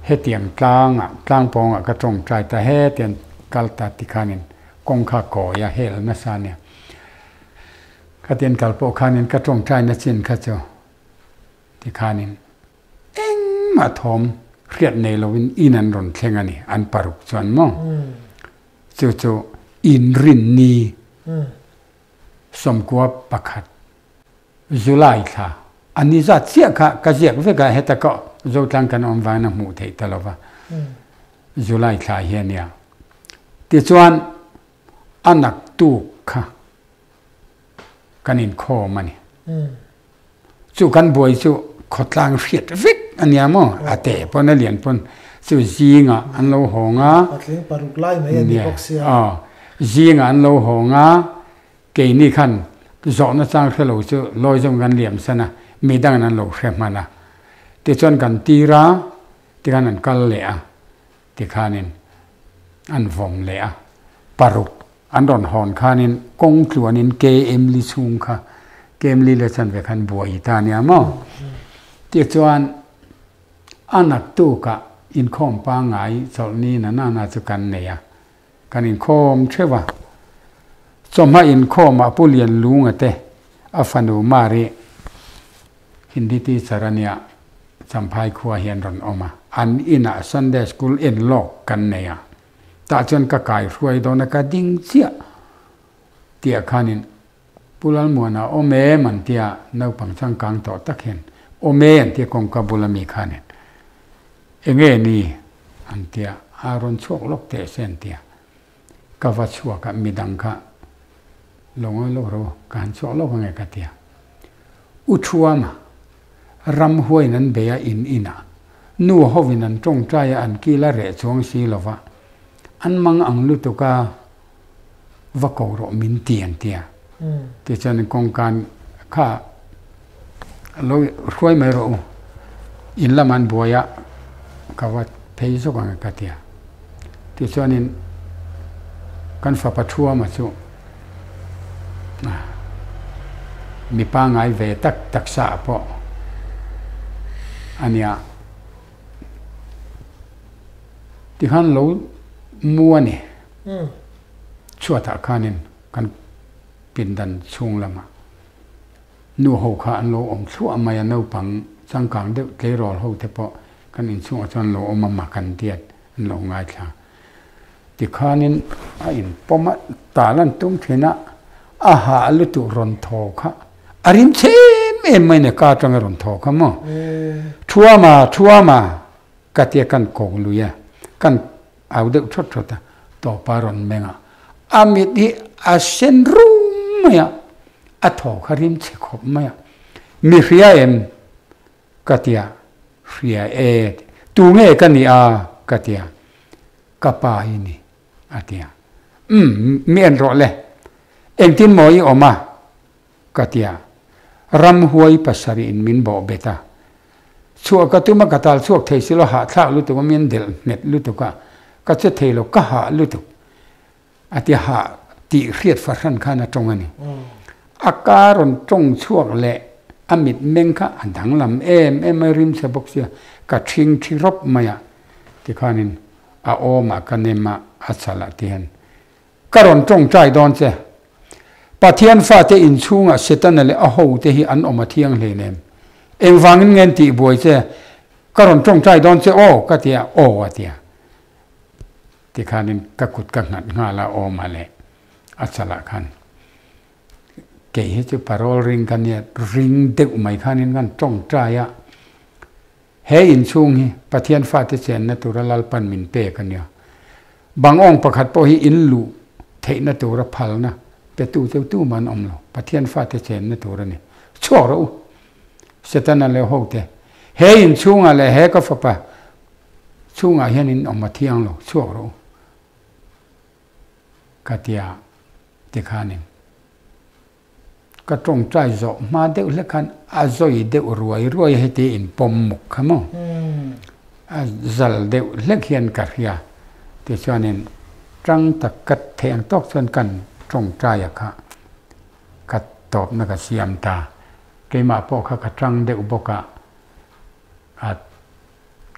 เฮตียงกลางกลางปองกระจงใจแต่เฮตียงกัลตาที่ขันินกงข้าก่อยาเฮลนัสาเนี่ยข้าเตียนกัลปอขันินกระจงใจนัจินข้าเจ้าที่ขันินเอ็งมาทอมเรียดในลวินอินันรอนเทงันนี่อันปารุกจวนมองจู่อินรินนีสมกวบประคัดจุไลค่ะอันนี้จะเสียค่ะกระเจียกเวกาเฮตก็จะตั้งกันอมวานะหมู่เทตลอดจุไลค่ะเฮียเนี่ยที่ชวนอันนักตุกค่ะกันอินโคมันนี่จู่กันบวยจู่ขดลางเฟียดวิกอันนี้มั้งอาเตปนเลียนปนจู่จีงอ่ะอันโลหงอ่ะปารุกไล่ไหมอันนี้บอกเสียจีงอันโลหงอ่ะเกนี่ขันจอดนั่งจ้างเขลุ่ยลอยจงกันเหลี่ยมซะนะมีดังนั้นหลงเขมานะที่จนกันตีระที่กันนั้นกัลเละที่ขานินอันวมเละปารุกอันรอนหอนขานินกงตัวนินเกมลิซุงค่ะเกมลิเลชันเวคันบัวอิตาเนียมั้งที่จวนอันนักตู้กะอินคอมปางไงสอนนี้นะน่าจะกันเนี่ยกันอินคอมเชื่อว่าสมัยอินโคมาผู้เรียนรู้ไงเต้อฟันูมารีหินดีที่สารเนียสัมภายครัวเฮียนรอนออกมาอันอินะซันเดย์สกูลเอ็นลอกกันเนี่ยตาจนกะกายรวยโดนกะดิ้งเสียเตียขานินปุลัลมัวนาโอเมมันเตียนาวปังช่างกลางต่อตะเข็นโอเมนเตียกงกะบุลมีขานินเองนี่อันเตียอารอนโชคลกเตเซนเตียกะวัดชัวกะมีดังกะลงโลโรการสอนโลกไงกันเตียอุทวมรำห้วยนั้นเบียอินะนัวหวินันจงใจอันกีละเรชวงสีลวะอันมังอังลุตุกาวะกอรมินเตียนเตียที่จะในกองการข้าเราช่วยไม่รู้อินละมันบัวยะกว่าเพย์สุกังกันเตียที่จะในกันฝ่าปัชัวมาสู้มีป้าไงเวตักษาพออันเนี้ยที่ขันเรามัวนี่ชั่วตาขานินกันปินดันช่วงละมานูหัวขาอันเราอมชั่วมายันเอาปังสังกังเด็กเกลอหัวเทปะกันอินช่วงจนเราอมมากันเดียดเราง่ายค่ะที่ขานินอินปมตาลันตุ้งเทนะอาหารลุตุรอนทอค่ะอาริมเชมไม่เนี่ยกาจังรอนทอค่ะมั้งชัวมากัดเยกันโกงลุยกันเอาเด็กชดต่อปารอนเมงอามิดที่อาเซนรูมเนี่ยอัทอคาริมเชคบเนี่ยมีเรียเอ็มกัดเยเรียตูเงกันนี่กัดเยกับปายนี่อาเดียมีอันรอเลยเองที่มอยออกมากัดเยรำหวยปัสสรินมินบอกเบต้าชัวก็ตุมกัตลชัวเทศิลหะท่าลุตุก็มีนเดลเน็ตลุตุก็จะเทโลก็หาลุตุ อาทิหาติเรียดฟันข้านะตรงนี้อาการอนตรงช่วงเละอมิดเมงค่ะอันดังลำเอ็มไม่ริมเสบกเสียกระชิงที่รบมาอ่ะที่ข้านินอาโอมากันเนมาอัศละเทียนการอนตรงใจดอนเสียปะเทียนฟ้าเตอินชูงอ่ะเสตันเลยอาหูเตหิอันออกมาเที่ยงเลยเนี่ยเอ็มฟังเงินตีบวยเสียการอนตรงใจดอนเสียโอ้ก็เตียโอ้เตียที่ข้านินกะกุดกะหัดงาละโอมาเลยอัศละขันเกี่ยจะปารอลริงกันเนี่ยริงเด็กไม่ข้านินกันตรงใจอ่ะเฮอินชูงฮีปะเทียนฟ้าเตเจนนะตัวละลปันมินเปกันเนี่ยบางองค์ประคัดพอฮีอินลูเทนะตัวละพัลนะเปตูเจ้าตู้มันอมเราปะเทียนฟ้าเตเจนนะตัวละนี่ชั่วเราเสตันนั่นเลยโหเตเฮอินชูงอะไรเฮก็ฟ้าปะชูงอะไรนินออกมาเที่ยงเราชั่วเรากัตยาที่ข้านินก็ตรงใจโจมาเด็กเล็กขันอาโจยเด็กรวยให้ตีอินปมมุกขโมอาจัลเด็กเล็กเฮียนกัดยาที่ชวนนินจังตะกัดแทงตอกส่วนกันตรงใจอะค่ะกัดตอบนักเสียมตาเกมาพอข้ากัดจังเด็กบกะอา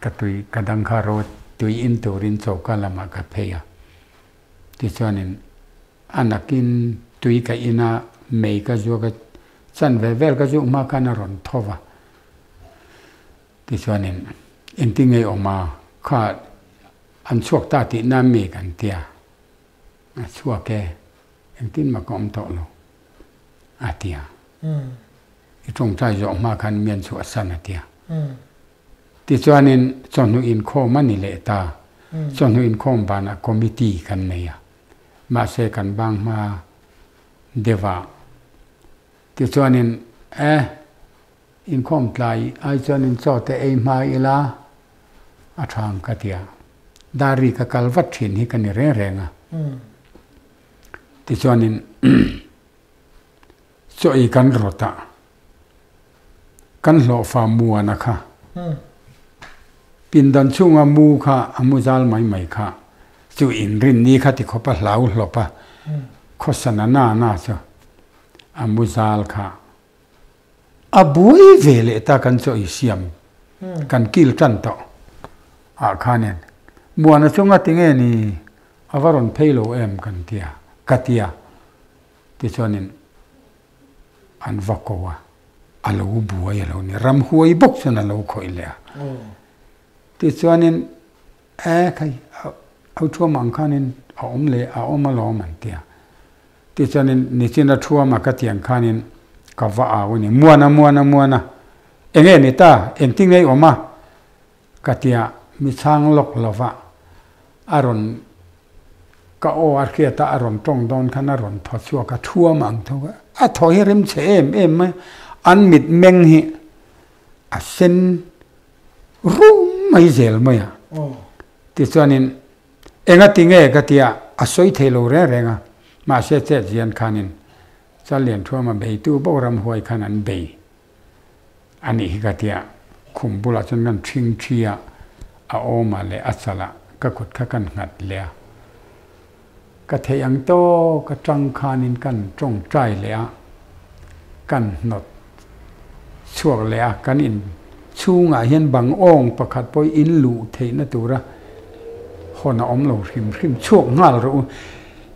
กัดตุยกัดดังคารถตุยอินตูรินโซกันละมากัดเพยที่ชวนนินอันนักินตุยกับอินาเมย์ก็จูก็สันเวลก็จูมากันรอนทว่าที่ส่วนนี้อินทิงไงออกมาข้าอันช่วงตาติน้ำเมกันเตียช่วงแกอินทิงมาก็อมโตโลอาเตียที่ตรงใจจะออกมากันเมียนสวดสันอาเตียที่ส่วนนี้ส่วนหนึ่งอินโคมันนี่เลตาส่วนหนึ่งอินโคมบานะคอมมิตี้กันเมียมาเสกันบางมาเดวะที่ส่วนนี้อินคอมไลไอส่วนนี้โซเตเอมาอิลาอาทางกัตยาดาริกกัลวัตถินฮิกันนี่แรงที่ส่วนนี้สวยกันรถะกันหล่อฟ้ามัวนะคะปินดันช่วงอามูค่ะอามูจัลไม่ค่ะจู่อินรินนี้ค่ะที่เขาปะเหลาหลบปะโฆษณาหน้าจ้ะอามุซาลค่ะอาบุยเวเลตากันโซอิเซียมกันกิลจันโตอาคานี่มัวนะช่วงติงเอนี่อาวารอนเพโลเอ็มกันเตียกัตยาที่ส่วนนี้อันวักว่าอาลูบัวเราเนี่ยรำหัวอีบกสนะเราคอยเลยที่ส่วนนี้ใครเอาชั่วมังคานี่เอาอมเลยเอาอมมาล้อมันเตียที่ฉะนั้นนิสินทั่วมากระเตียงขานินกับว่าเอาเนี่ยมัวนะเองนี่ตาเองทิ้งไงออกมากระเตียมีช่างลกลวะอารมณ์ก็โออาร์เคียตาอารมณ์ตรงดอนขันอารมณ์ทอดชัวกระทั่วมังทั่วอ่ะถอยเริ่มเฉมไหมอันมิดเมงฮิอ่ะเส้นรู้ไม่เจลไหมอ่ะที่ฉะนั้นเองทิ้งไงกระเตียอ่ะสวยเทโลเร่งอ่ะมาเสียเจียนขานินจะเลียนทั่วมาเบยตู้บรำหวยขานันเบยอันนี้ก็เตียคุมบุรุษจนกันชิงเชียเอาออกมาเลยอัศละก็กดข้ากันหัดเลยก็เทียงโตก็จังขานินกันจงใจเลยกันหนดช่วงเลยกันอินชูงเห็นบางองประคัดปอยอินลูเทนตัวละคนอมเราริมช่วงง่าเรา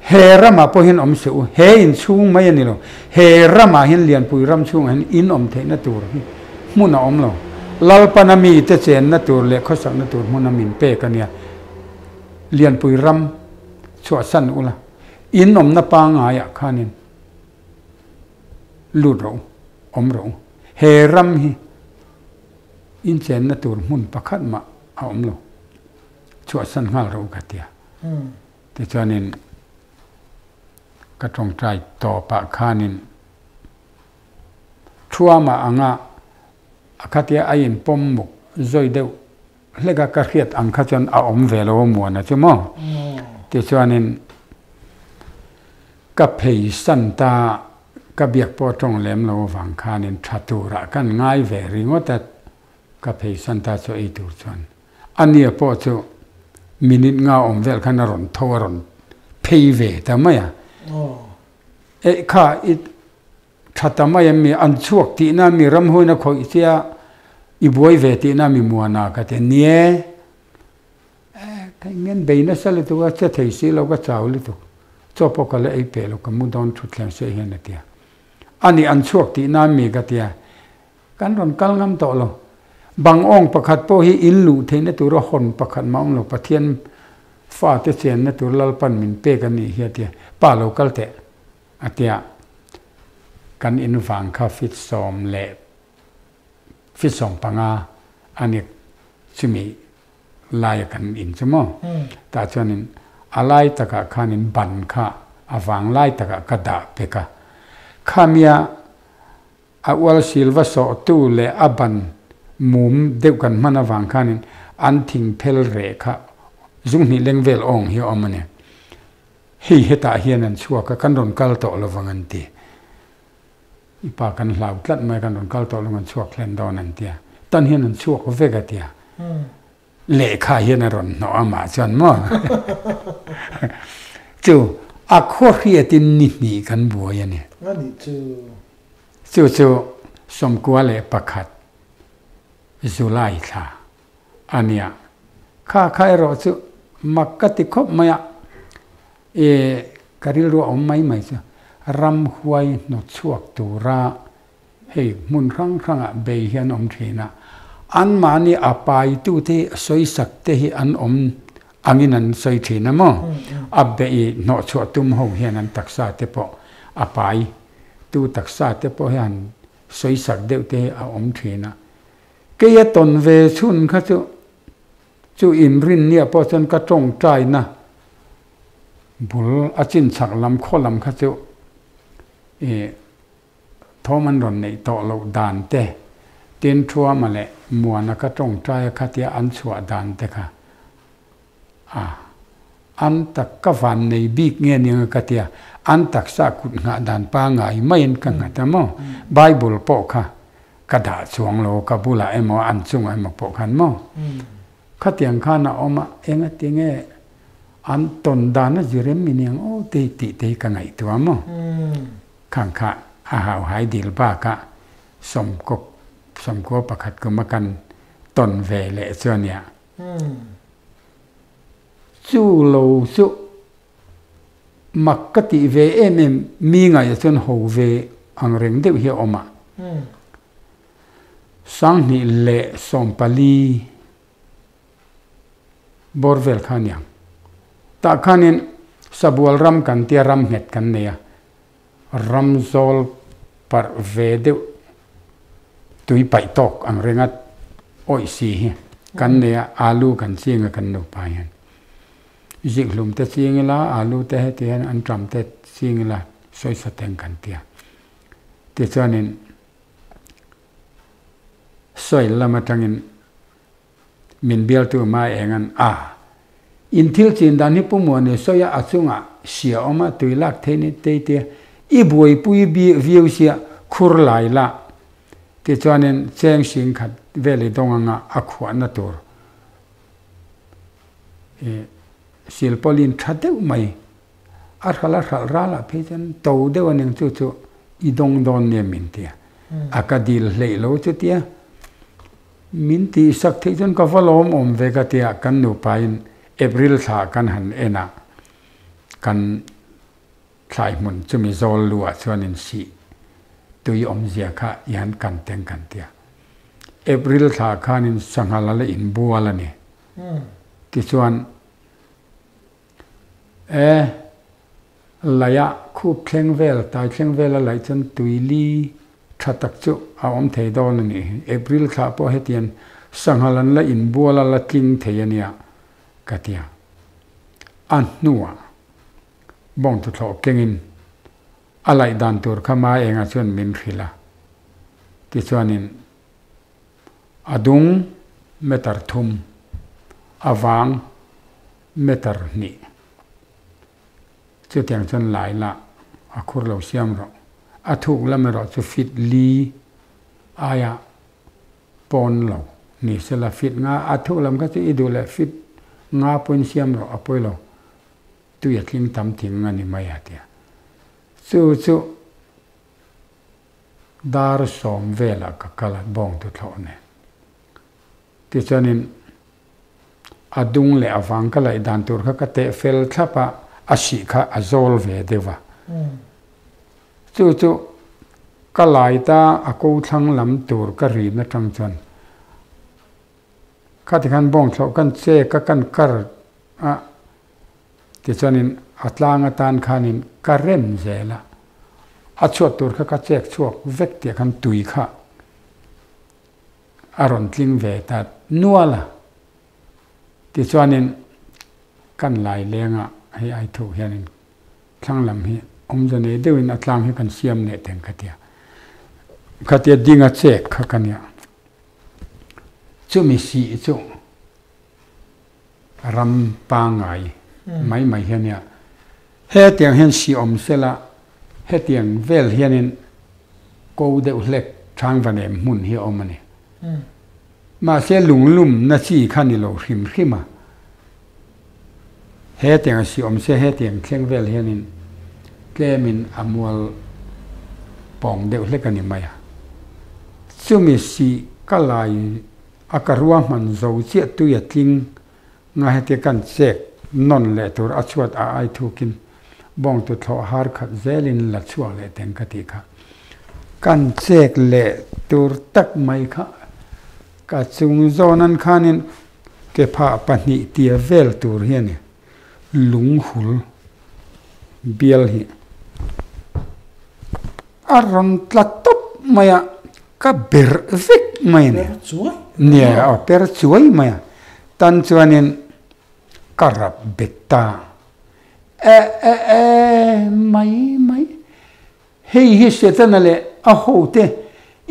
เฮรามาพอเห็นอมเสียวเฮอินชูงไม่ยันนี่หรอเฮรามาเห็นเลียนปุยรำชูงเห็นอินอมเทนตัวมุนอมเราลลปนามีเตเจนนตัวเล็กเขาสักนตัวมุนามินเปกันเนี่ยเลียนปุยรำชัวสันอุละอินอมนปางายะขานินลุดเราอมเราเฮรัมฮีอินเจนนตัวมุนประคัดมาเอาอมเราชัวสันงาเรากัดเดียแต่จานินก็ตรงใจต่อปะขานินชัวมาอ่างคัดเดียไอินปมมุกจอยเดียวเล็กก็เขียดอังคัดจนเอาอมเวลามัวนะจุ๊มแต่จานินกับเพยสันตากับเบียกปอตรงเล็มเราฟังขานินชัตุระกันง่ายเวริงว่าแต่กับเพยสันตาจะอีตูชวนอันนี้ปอจะมินิเงาอมเวลขันรอนทวรอน เพย์เวแต่ไม่อะข้าอิถ้าทำไมมีอันช่วงที่น่ามีรำหุยนักขอยเสียอีบวยเวที่น่ามีมัวนาก็แต่เนี่ยเงี้ยเบย์นั่นสิเลยตัวจะเทสิเราก็เจ้าเลยตัวจบพอกันเลยไอ้เปเราก็มุดอนชุดแรงเสียเห็นนะเดียอันนี้อันช่วงที่น่ามีก็เดียการรอนกัลงำต่อเราบางองค์ประคัดโพหิอินลูเทนตัวเราคนประคัดมาองเราประเทียนฟ้าเตเสียนตัวลลปันมินเปกันนี่เฮียเดียป้าเรากัลเตอเดียกันอินฟังข้าฟิตซอมเล็บฟิตซอมปังอาอันนี้ชิมีลายกันอินใช่ไหมแต่ฉะนั้นอะไรตะกะขานินบันข้าอาฟังไล่ตะกะกระดาเปกะข้ามีอาวลศิลวะสอตูเลอบันมุมเดียวกันมันอาฟังขานินอันทิงเพลเรค่ะจุงนี่เลงเวลองเฮียอมันเนี่ยเฮียตาเฮียนันชัวกันโดนกัลโตละวังอันตีอีปากันเหล่าตัดไม่กันโดนกัลโตละมันชัวแคลนดอนันเตียตอนเฮียนันชัวก็เวกเตียเละข้าเฮียนรอนน้อมาจนมั้งจู่อักขวเฮียตินนี่กันบัวยันเนี่ยจู่สมกัวเละประคัดจุไลค่ะอันเนี้ยข้าใครรอจู่มักกติคบมาการิลรัวอมไม่จ้ะรำหวยนดชวกตูระเฮ้มุนครั้งเบยเฮียนอมเทนะอันมานี่อาไปตู้ที่สวยสักเตหิอันอมอันนี้นั่นสวยเทนะมั้งอับเบยนดชวกตุ้มหูเฮียนันตักษาเตปออาไปตู้ตักษาเตปอเฮียนสวยสักเดียวเตออมเทนะเกียตนเวชุนข้าจู่อินรินเนี่ยพอฉันกระจงใจนะบุลอาจินสักลำข้อลำข้าจู่ท้อมันรอนในต่อเราดานเตเตียนชัวมาเลยมัวนักจงใจข้าเตียอันชัวดานเตค่ะอันตักกฟันในบีกเงี้ยยังข้าเตียอันตักสักขุดงาดานปางไงไม่เห็นกันแต่มั้งไบเบิลโปค่ะกระดาษสวงโลกับบุลาไอหมออันซุงไอหมอโปกันมั้งข้าเตียงข้าน่ะออกมาเองเตียงอันตนดานน่ะจิเรมมิเนียงโอ้ตีกันไงตัวมั้งข้างข้าอาหารหายดีลบ้ากะสมกบประคัดกุมกันตนเวเลเสียเนี่ยจู่โลจู่มักกติเวมีไงจนหูเวอังเริงเดียวเหี่ยวออกมาสังนิเลสมปลีบอร์เวลขันยังตาขันินสบัวรำกันเตียรำเห็ดกันเนี่ยรำโซลปาร์เวเดวตุยไปตอกอังเริงัดโอยสีกันเนี่ยอาลูกันเสียงกันนุปายันจิกลุมเตเสียงละอาลูเตเตียนอันจำเตเสียงละสวยสะเต็งกันเตียเตียจานินสวยละมาจังอินมินเบียลตัวมาเองอันอินทิลจินดานิปุ่มวันเนี่ยสวยอาซุงเสียออกมาตุยลักเทนิเตอีบวยปุยบีวิวเสียคุรไลละที่จวนนั้นเชียงสิงขัดเวลิดงงะอักขวานตัวศิลปลินชัดเดียวไม่อัลลาห์รัลละพี่จันโตเดียวนึงจู่อีดงดอนเนี่ยมินเตียอากาดิลเลยโลจุเตียมินตีสักที่จนก็ฟอลอมเวกเตียกันนูไปเอพริลสากันหันเอนะกันสายมุนจะมีโซลลัวส่วนนินสีตัวยอมเสียค่ะยันกันเต็งกันเตียเอพริลสาขานินสังหารละอินบัวละเนี่ยที่ส่วนระยะคูบเคร่งเวลตายเคร่งเวลอะไรจนตุยลีชัดตักจุเอาอมเทดอนนี่เอพริลสาพอเหตียนสังหารละอินบัวละทิ้งเทียเนี่ยกัเตียอันนัวบ่งตุทอเก่งินอะไรดันตัวข้ามาเองส่วนมินฟิลาที่ส่วนนี้อดุงเมตรทุมอวางเมตรนี่จุดอย่างจนหลายละอาคุรเราเสียมเราอาถูกแล้วไม่เราจะฟิตลีอายะปนเรานี่สละฟิตงาอาถูกแล้วมันก็จะอีดูแลฟิตงาปนเสียมเราอภัยเราต ตุยทิ้งทำทิ้งอันนี้ไม่อาเดียจู่ดาร์สอมเวลาก็กลัดบองตุเท่านั้นที่ฉะนั้นอดุงเล่ฟังก็เลยดันตัวเขาก็เตะเฟลทับอาศิกะอโซลเวเดวะจู่ก็ลายตาอากูทั้งลำตัวก็รีนจังจนข้าที่ขันบองเท่ากันเจก็กันกระที่ฉะนั้นอัตลางตานขานินกระเร่มเจละอาชวดตัวเขาก็เจกชวกเวกเตียกันตุยข้าอารมณ์ลิงเวตัดนัวละที่ส่วนนี้กันหลายเลี้ยงให้ไอถูกเห็นทั้งลำฮีจะเนี่ยเดี๋ยวอัตลางให้กันเสียมเนี่ยแต่งขัดเดียดิ้งเจกข้ากันเนี่ยจู่มีสีจู่รำปางไงไม่เห็นเนี่ยเฮตียงเห็นสีเสละเฮตียงเวลเห็นกูเดือดเล็กทางวันเอ็มมุนเฮียมันเนี่ยมาเสียหลุ่มนาทีขันนี่เราหิมขึ้นมาเฮตียงสีเสียเฮตียงเข่งเวลเห็นแกมินอมวลปองเดือดเล็กกันนี่ไม่จู่มีสีก็ลายอากาศว่ามันโจเจียตุยทิ้งงาเหตุการณ์เสกนนเละตัวอชวดไอทุกินบองตัวทอฮาร์ขัดเซลินละชัวเละเต็งกติค่ะการเสกเละตัวตักไม่ค่ะกัดซุงโซนันขานินเก็บผ้าปนิเตียเวลตัวเฮียนี่ลุงหุลเบียลฮีอารมณ์ละตบไม่อะก็เบิร์ฟิกไม่เนี่ยเนี่ยเปิดช่วยไหมตันชวนินกระบเบตตาไม่เฮ้ยเสร็จนั่นแหละโอ้โหเต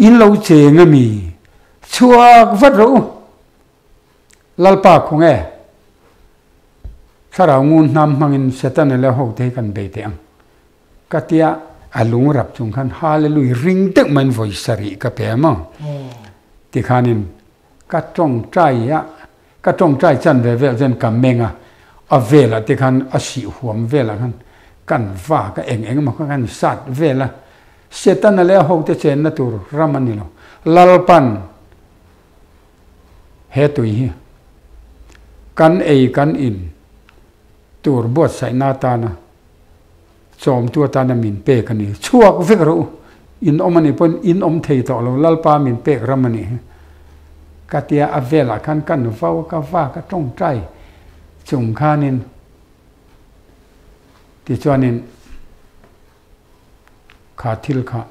อินเราเจงมีชัววัดรู้ลัลปากของสระงูน้ำมังเสร็จนั่นแหละโหเตกันเบตยังกัตยาอาลุงรับจงขันฮาเลลูยริงเด็กมันวิสรีกับเปียมั้งที่ขานินก็จงใจก็จงใจจันเวลจันกับเมงอเวลที่ขันอาศิหัวเวลกันว่าก็เองมากันสัตเวลเสร็จนั่นแหละโหเตเจนนัตุรามันนี่ลลปันเฮตุยกันกันอินตัวบวชใส่นาตานะจอมตัวตานามินเปกันนี่ชั่วก็ฟิกรู้อินอมันนี่ปนอินเทยต่อเราลลปามินเปกรามันนี่กัตยาอเวลกันฟ้าก็ว่าก็จงใจจุงขานินที่จวนินขาทิลขา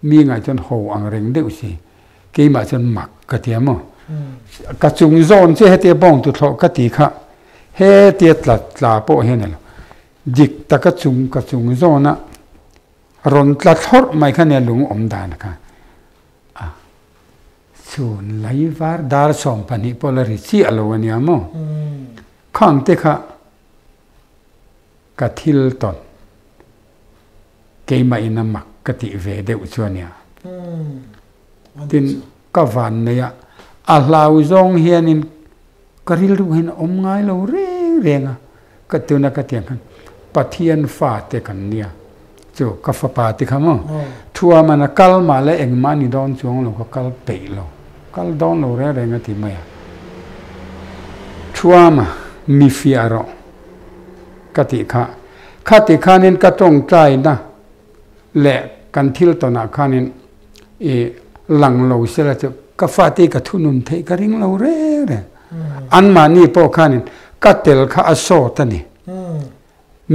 มีไงจนโหอังเริงเดือดสิกี่มาจนหมักกะเทียมกะจุงโซนเสียเฮเตียบ้องตุทอกะติขะเฮเตียตลาโปเฮนลดิกตะกะจุงโซนะรอนตลาทอดไม่คะเนลุงอมดานค่ะส่วนไลวาร์ดาร์สอมปนิพอลาริซีอโลวเนียมข้างเตคะกะทิลตอนเกมาอินามักกะติเวเดอุชวเนียตินกะวันเนี่ยอาลาวจงเฮียนินกะริลรูเห็นอมง่ายเราเร่งกะตุนักะเตียงกันปะเทียนฟ้าเตกันเนี่ยจู่กะฟปาติขะมั้งทัวมันกัลมาและเองมานี่ดอนจวงเราก็กัลเปยเรากัลดอนเราเร่งติไม่ทัวมามีฟิอาร์กติขานินกะตรงใจนะและกันทิลตนาขานินหลังเราเสร็จแล้วกฟาติกะทุนุนเทกะริงเราเร่อันมานี่พอขานินกะเตลข้าอโศตนี่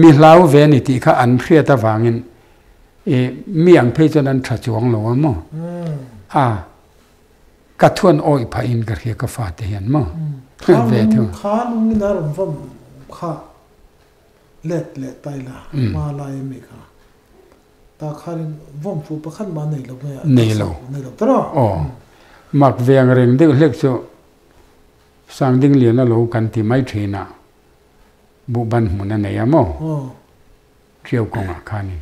มีลาวเวนิติข้าอันเพียตะวางินมีอังเพจนันทจวงเรามั้งกะทวนโอยพาอินกะเรียกฟาติเห็นมั้งเวทุข้าลุงนี่นะผมว่าข้าเล็ดไตละมาลายมีค่ะตาข้านี่ว่มฟูประคันมาในเราเนี่ยในเราตลอดมักเวียงเร่งเด็กเล็กโซสังดิ้งเลียนเรากันที่ไม่เทน่ะบุบันหุนนั่นไหนอะมั้งเที่ยวกงอาคานี่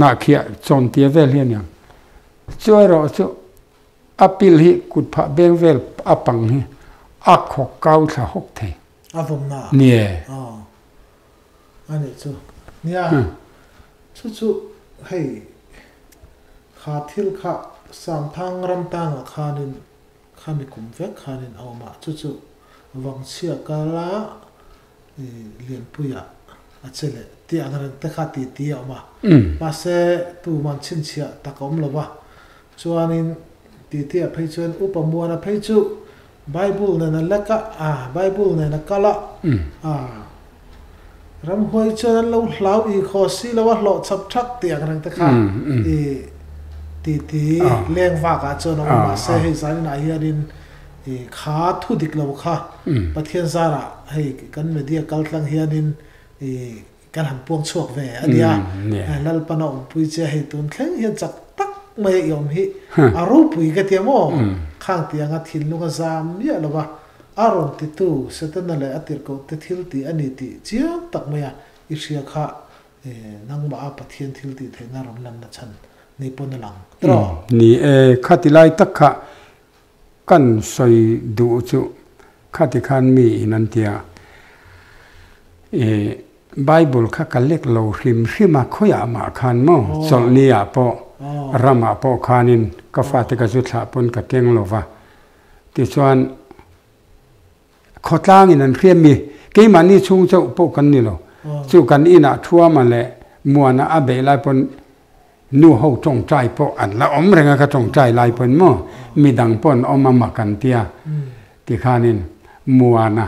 น่าเขียจนเตียเวลเฮียเนี่ยช่วยเราช่วยอปิลฮิกุดพะเบงเวลอปังฮิอักหกเก้าสะหกเท avum na เนี่ย อ๋ออันนี้จูเนี่ยจูให้ขาทิลขาสามทางรำตังขานินกุมเวกขานินเอามาจูวังเชียกาละเลียนปุยอาเจเลที่อันนั้นแต่ขาตีเอามาเสตูมันชินเชียตะกอมลบวะชวนนินตีไปชวนอุปมวลไปจูไบเบิลนั่นแหละก็ไบเบิลนั่นก็ละรำหวยชวนเราเล่าอีกข้อสิแล้วว่าเราชับชักเตียงนั่นแต่ขาตีเลี้ยงฝากชวนเอามาเสให้สารนายดินขาทุดิกเราค่ะประเทศสาระให้กันเมียกัลตังเฮียดินกันหันพวงชวกแหวอันเดียแล้วปนอมปุยเจให้ตุนแข็งเฮียจักตักไม่ยอมฮิอารูปุยกันเตียมข้างเตียงอาทิตย์ลูกซามเยอะแล้ววะอารมณ์ติดตู้เสร็จนั่นแหละอาทิตย์ก็ติดทิลตีอันนี้ตีเจียงตักไม่อะอิเชียค่ะนั่งมาประเทศทิลตีเทนารมนันนัชันนี่ปนหลังตรอนี่ข้าติไลตักขะกันสอยดูจุข้าติขันมีนันเตียไบเบิลข้ากันเล็กเราริมมาขยามาขันโมสอนนี่อ่ะพอรามาพอขันินก็ฟาติกจุดหาปนกับเก่งโลวะที่ส่วนขอดล่างนั่นเรียมมีเกี่ยมันนี่ชุ่งเจ้าพวกกันนี่โลจู่กันอินะทั่วมาเลยมัวนะอาเบลายปนนู่เขาจงใจพออันละอมเรงก็จงใจลายปนมั่วมีดังปนเอามาหมักกันเตียที่ข้านินมัวนะ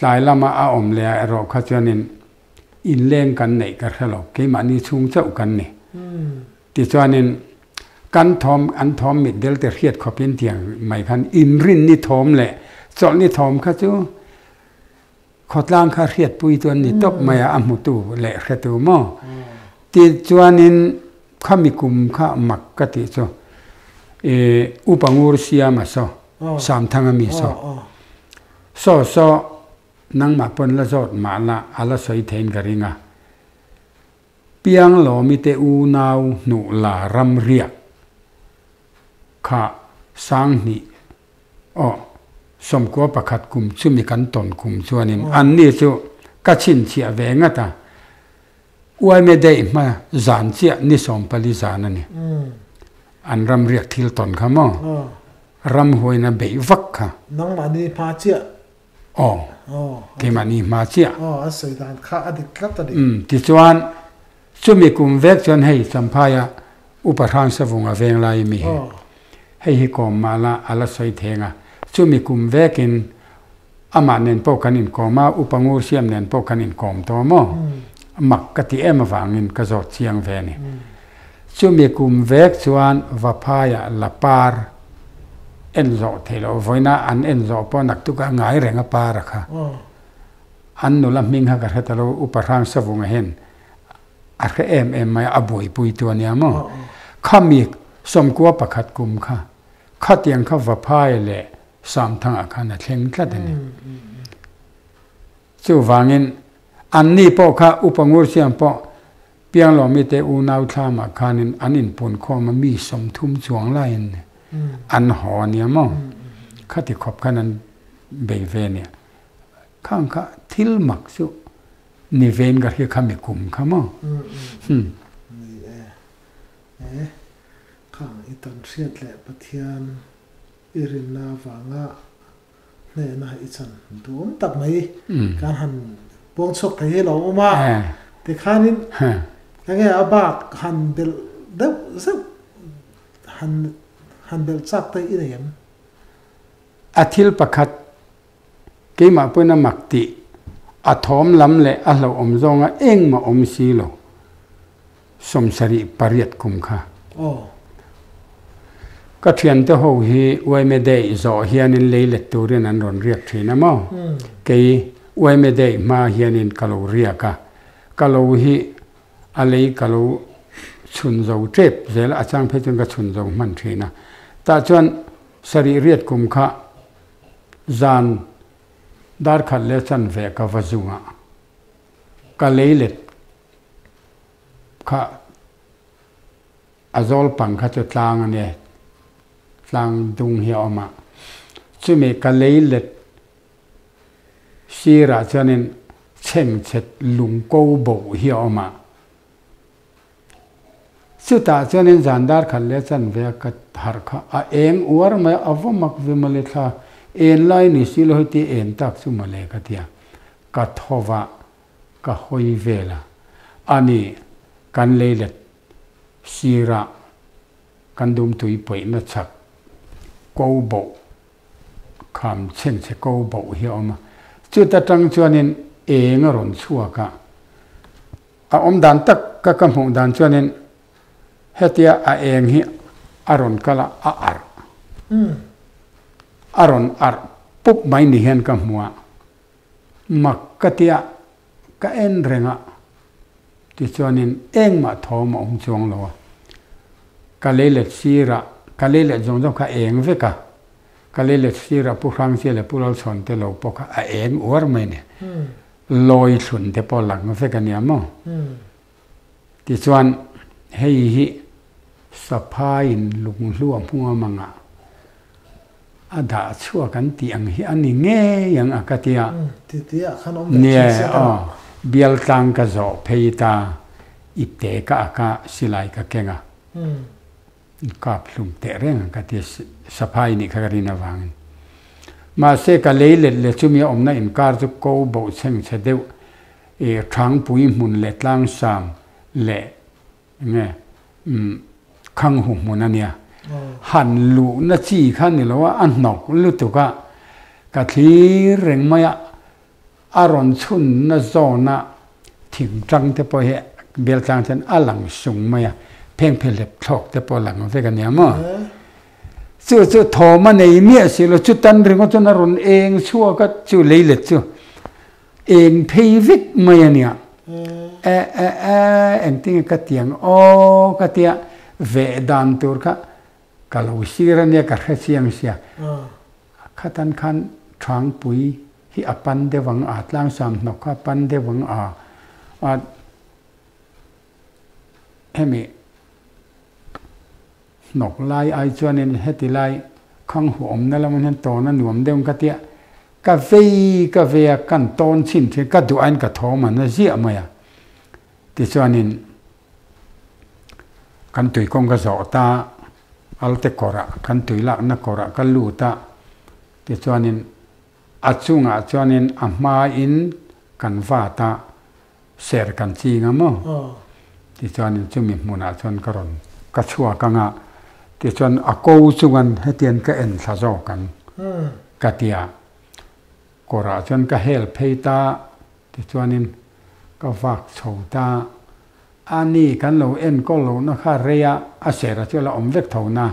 ลายละมาอาอมเลยเราข้าเจนินอินเล่งกันไหนกันเราเกี่ยมันนี่ชุ่งเจ้ากันนี่ที่จวนินกันทอมอันทอมมิดเดลเตเรียดขอบเพียนเตียงไม่คันอินรินนี่ทอมแหละจอนี่ทอมข้าเจ้าขอดล่างข้าเรียดปุยตัวนี้ตบไม่อามุตูแหละข้าตัวมั่วที่จวนินข้ามีกลุ่มข้าหมักกติโซอุปงูรเสียมาโซสามทางมีโซนังมาปนละจอดมาละอาละสอยเทนกริงะเปียงหลอมิเตอูนาวหนุลารำเรียกข้าสังนิสมกัวประคัดกลุ่มชุมีกันตนกลุ่มชวนินอันนี้จูกัชินเชียเวงะตาอวยไม่ได้มาจานเจียนิสมปริจานันนี่อันรำเรียกทิลตนขมอรำหวยนะเบยวักค่ะน้องมานี่พาเจียเกมานี่มาเจียอาศัยดานข้าอดีตครับตอนนี้ที่ส่วนชุมีกุมเวกจนให้สัมภายะอุปทานสวงเวงลายมีให้ฮิกอมมาละอาละสอยเทงะชุมีกุมเวกินอามาเนนปกันินกอมาอุปงูเสียมเนนปกันินกอมตัวมอมักกติเอมฟังอินกระจดเสียงเวนี่ช่วงมีกลุ่มเวกชวนวพายาลาปาร์เอ็นโซเทโลไว้นะอันเอ็นโซปอนักตุกะง่ายแรงปาร์ค่ะอันนุลมิงฮักกระเทโลอุปทานสวงเห็นอักเอ็มไม่อบุยปุยตัวเนี้ยมั้งข้ามีสมกัวประคัดกลุ่มค่ะข้าเตียงข้าวพายเละสามทางอาคารเทงทัดนี่จู่วางินอันนี้พอข้าอุปงูเสียมพอเพียงเราไม่แต่อูนาวทามาคานินอันอินปนข้อมันมีสมทุมช่วงไล่อันหอเนี่ยมั้งข้าที่ขอบขนาดเบเวเนี่ยข้างข้าทิลมักสุนิเวนก็คือข้ามีกลุ่มข้ามั้งข้างอีตันเสียดแหละปะเทียนอิรินนาฟังะเนี่ยนะอีฉันดูมตักไหมการหันปวงชกให้เรามาแต่ข้านินยังไงอาบากหันเบลเด็บซึหันเบลจักไปอีเดียมอาทิลประคัดเกี่ยมาเป็นมักติอาทอมลำเละอาเราอมจงเองมาอมซีโลสมสริปริยัตกุมค่ะก็เทียนตัวหูฮีไว้ไม่ได้จ่อเฮียนินเลยเล็ดตัวเรื่องนั้นรอนเรียกทีนะมั้งเกี่ยไว้ไม่ได้มาเฮียนินกะโลเรียกะกะโลฮีอะไรกะโลชุนเจ้าเจ็บเจละอาจารย์เพชรก็ชุนเจ้ามันทีนะแต่จวนสริเรียกกุมค่ะจานดาร์ขัดเลสันเวกวจุงะกะเลยเล็ดค่ะอาจอลปังค่ะจุดลางเนี่ยลางดุงเหี่ยวมาซึ่งมีกะเลยเล็ด sira chuanin cheng chet lung ko bo hi oma chuta chuanin zandar khan le chan ve ka har kha a eng uar ma avomak vimale tha en lai ni silo hiti en tak chu male ka tia ka thova ka hoi vela ani kan leilet sira kan dum tui poi na chak ko bo kham cheng che ko bo hi oma chuta tang chuanin eng ron chua ka a om dan tak ka kam hong dan chuanin hetia a eng hi aron kala a ar aron ar pup mai ni hen ka hmuwa mak katia ka en renga ti chuanin eng ma thom ong chuang lo ka lelet sira ka lelet jong jong ka eng veka ka lelet sira pu rang se le pulal chon te lo poka a eng or mai ne loi thun te pol lang veka ni amo ti chuan hei hi sapain lung hluam hua manga ada chua kan tiang hi ani nge yang akatia titia khanom ne bial tang ka zo pheita ite ka aka silai ka kenga kap lum te reng ka ti sapai ni kharina wang ma se ka leile le chumi omna in kar chu ko bo cheng chedeu e thang pui mun le tlang sam le nge khang hu munania han lu na chi khan ni lo an nok lu tu ka thi reng maya aron chun na zona thing tang te po he bel tang chen alang sung maya pheng phelep thok te po lang ve kan ya mo chu thoma nei mi si lo chu tan ringo chu na ron eng chua ka chu leile chu eng phevik maya nia eng ting ka tiang o ka tia ve dan tur ka kalau sira nia ka khasiang sia khatan khan thang pui hi apan de wang a tlang sam nok ka pan de wang a hemi nok lai ai chuanin heti lai khang hu om na lam hen to na nuam dem ka tia ka ve kan ton chin the ka du an ka thoma na zia maya ti chuanin kan tui kong ka zo ta alte kora kan tui lak na kora ka lu ta ti chuanin achunga chuanin ama in kan va ta ser kan chi nga mo ti chuanin chumi muna chuan karon ka chua ka nga ti chuan a ko chungan hetian ka en tha zo kan ka tia kora chuan ka hel pheita ti chuanin ka vak chhota ani kan lo en ko lo na kha rea a sera chula om vek thona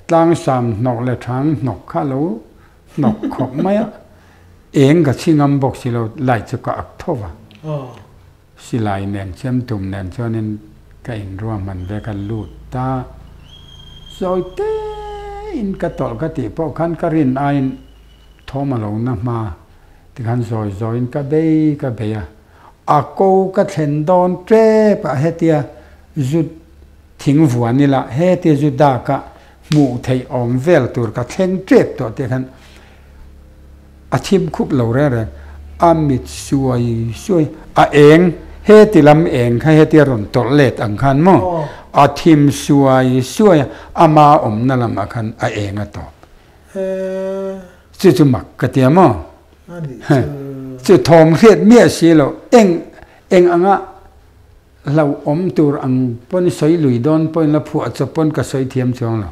tlang sam nok le thang nok kha lo nok khop maya eng ga chingam bok silo lai chu ka ak thova silai nen chem tum nen chuanin ka in ruam man ve kan lut ta rồi te in ka tol ka ti po khan ka rin ain thoma lo na ma ti khan rồi in ka be ya a ko ka thlen don tre pa hetia zut thing vuan ni la hetia zuda ka mu thei om vel tur ka thlen trep to te khan a thim khup lo re amit suai a eng heti lam eng kha hetia ron tol let ang khan mo a thim suai ama om na lam akhan a eng a to chu mak ka tia mo chu thom hriat mia si lo eng anga lau om tur ang pon soi lui don pon la phu acha pon ka soi thiam chong lo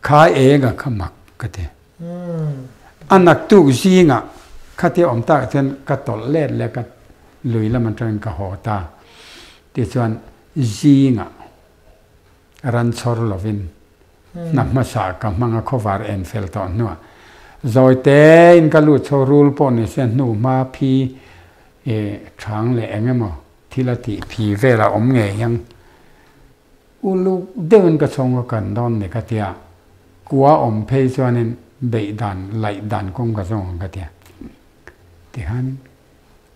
kha ega khamak ka te anak tu zinga khate om ta chen ka tol let le ka lui la man tran ka hota ti chuan zinga ran chor lovin na ma sa ka manga khovar en fel to no rồi te in ka lu chorul pon ni sen nu ma phi thang le engemo thilati phi vela om nge yang ulu deun ka chong kan don ne ka tia kwa om phe chuanin be dan lai dan kong ka chong ka tia ti han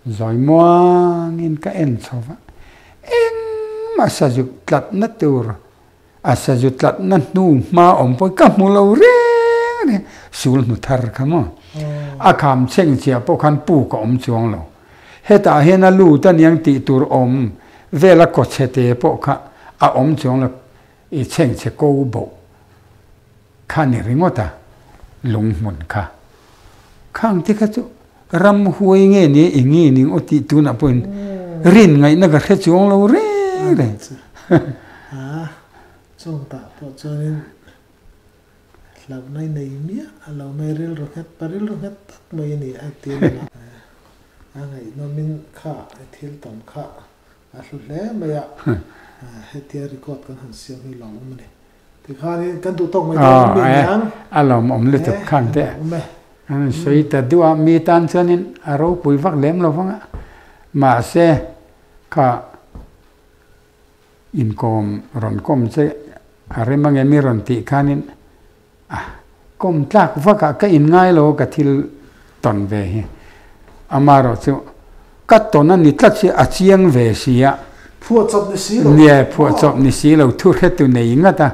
rồi moang in ka en chova en ma sa ju tlat na tur asa ju tlat na nu ma om poi ka mu lo re sul nu thar ka mo a kham cheng chia po khan pu ko om chuang lo heta hena lu ta niang ti tur om vela ko chete po kha a om chuang lo i cheng che ko bo khani ringota lung mun kha khang ti kha chu ram huai nge ni ingi ning oti tu na pun rin ngai na ga khe chuang lo re re chung ta po chuanin lau nai nei mia lau nai ril ro het paril ro het tak mai ni a tin na ngai no min kha thil tom kha a hlu hle maya hetia record kan han siam ni lo mani ti kha ni kan tu tong mai mi yang a lo mom le tuk khang te an sei ta duwa mi tan chanin a ro pui vak lem lo wanga ma se kha in kom ron kom che are mang emi ron ti khanin kom tlak vaka ka in ngai lo ka thil ton ve hi amaro chu kat ton ani tlak chi a chiang ve sia phuat chop ni si lo nie phuat chop ni si lo thu he tu nei nga ta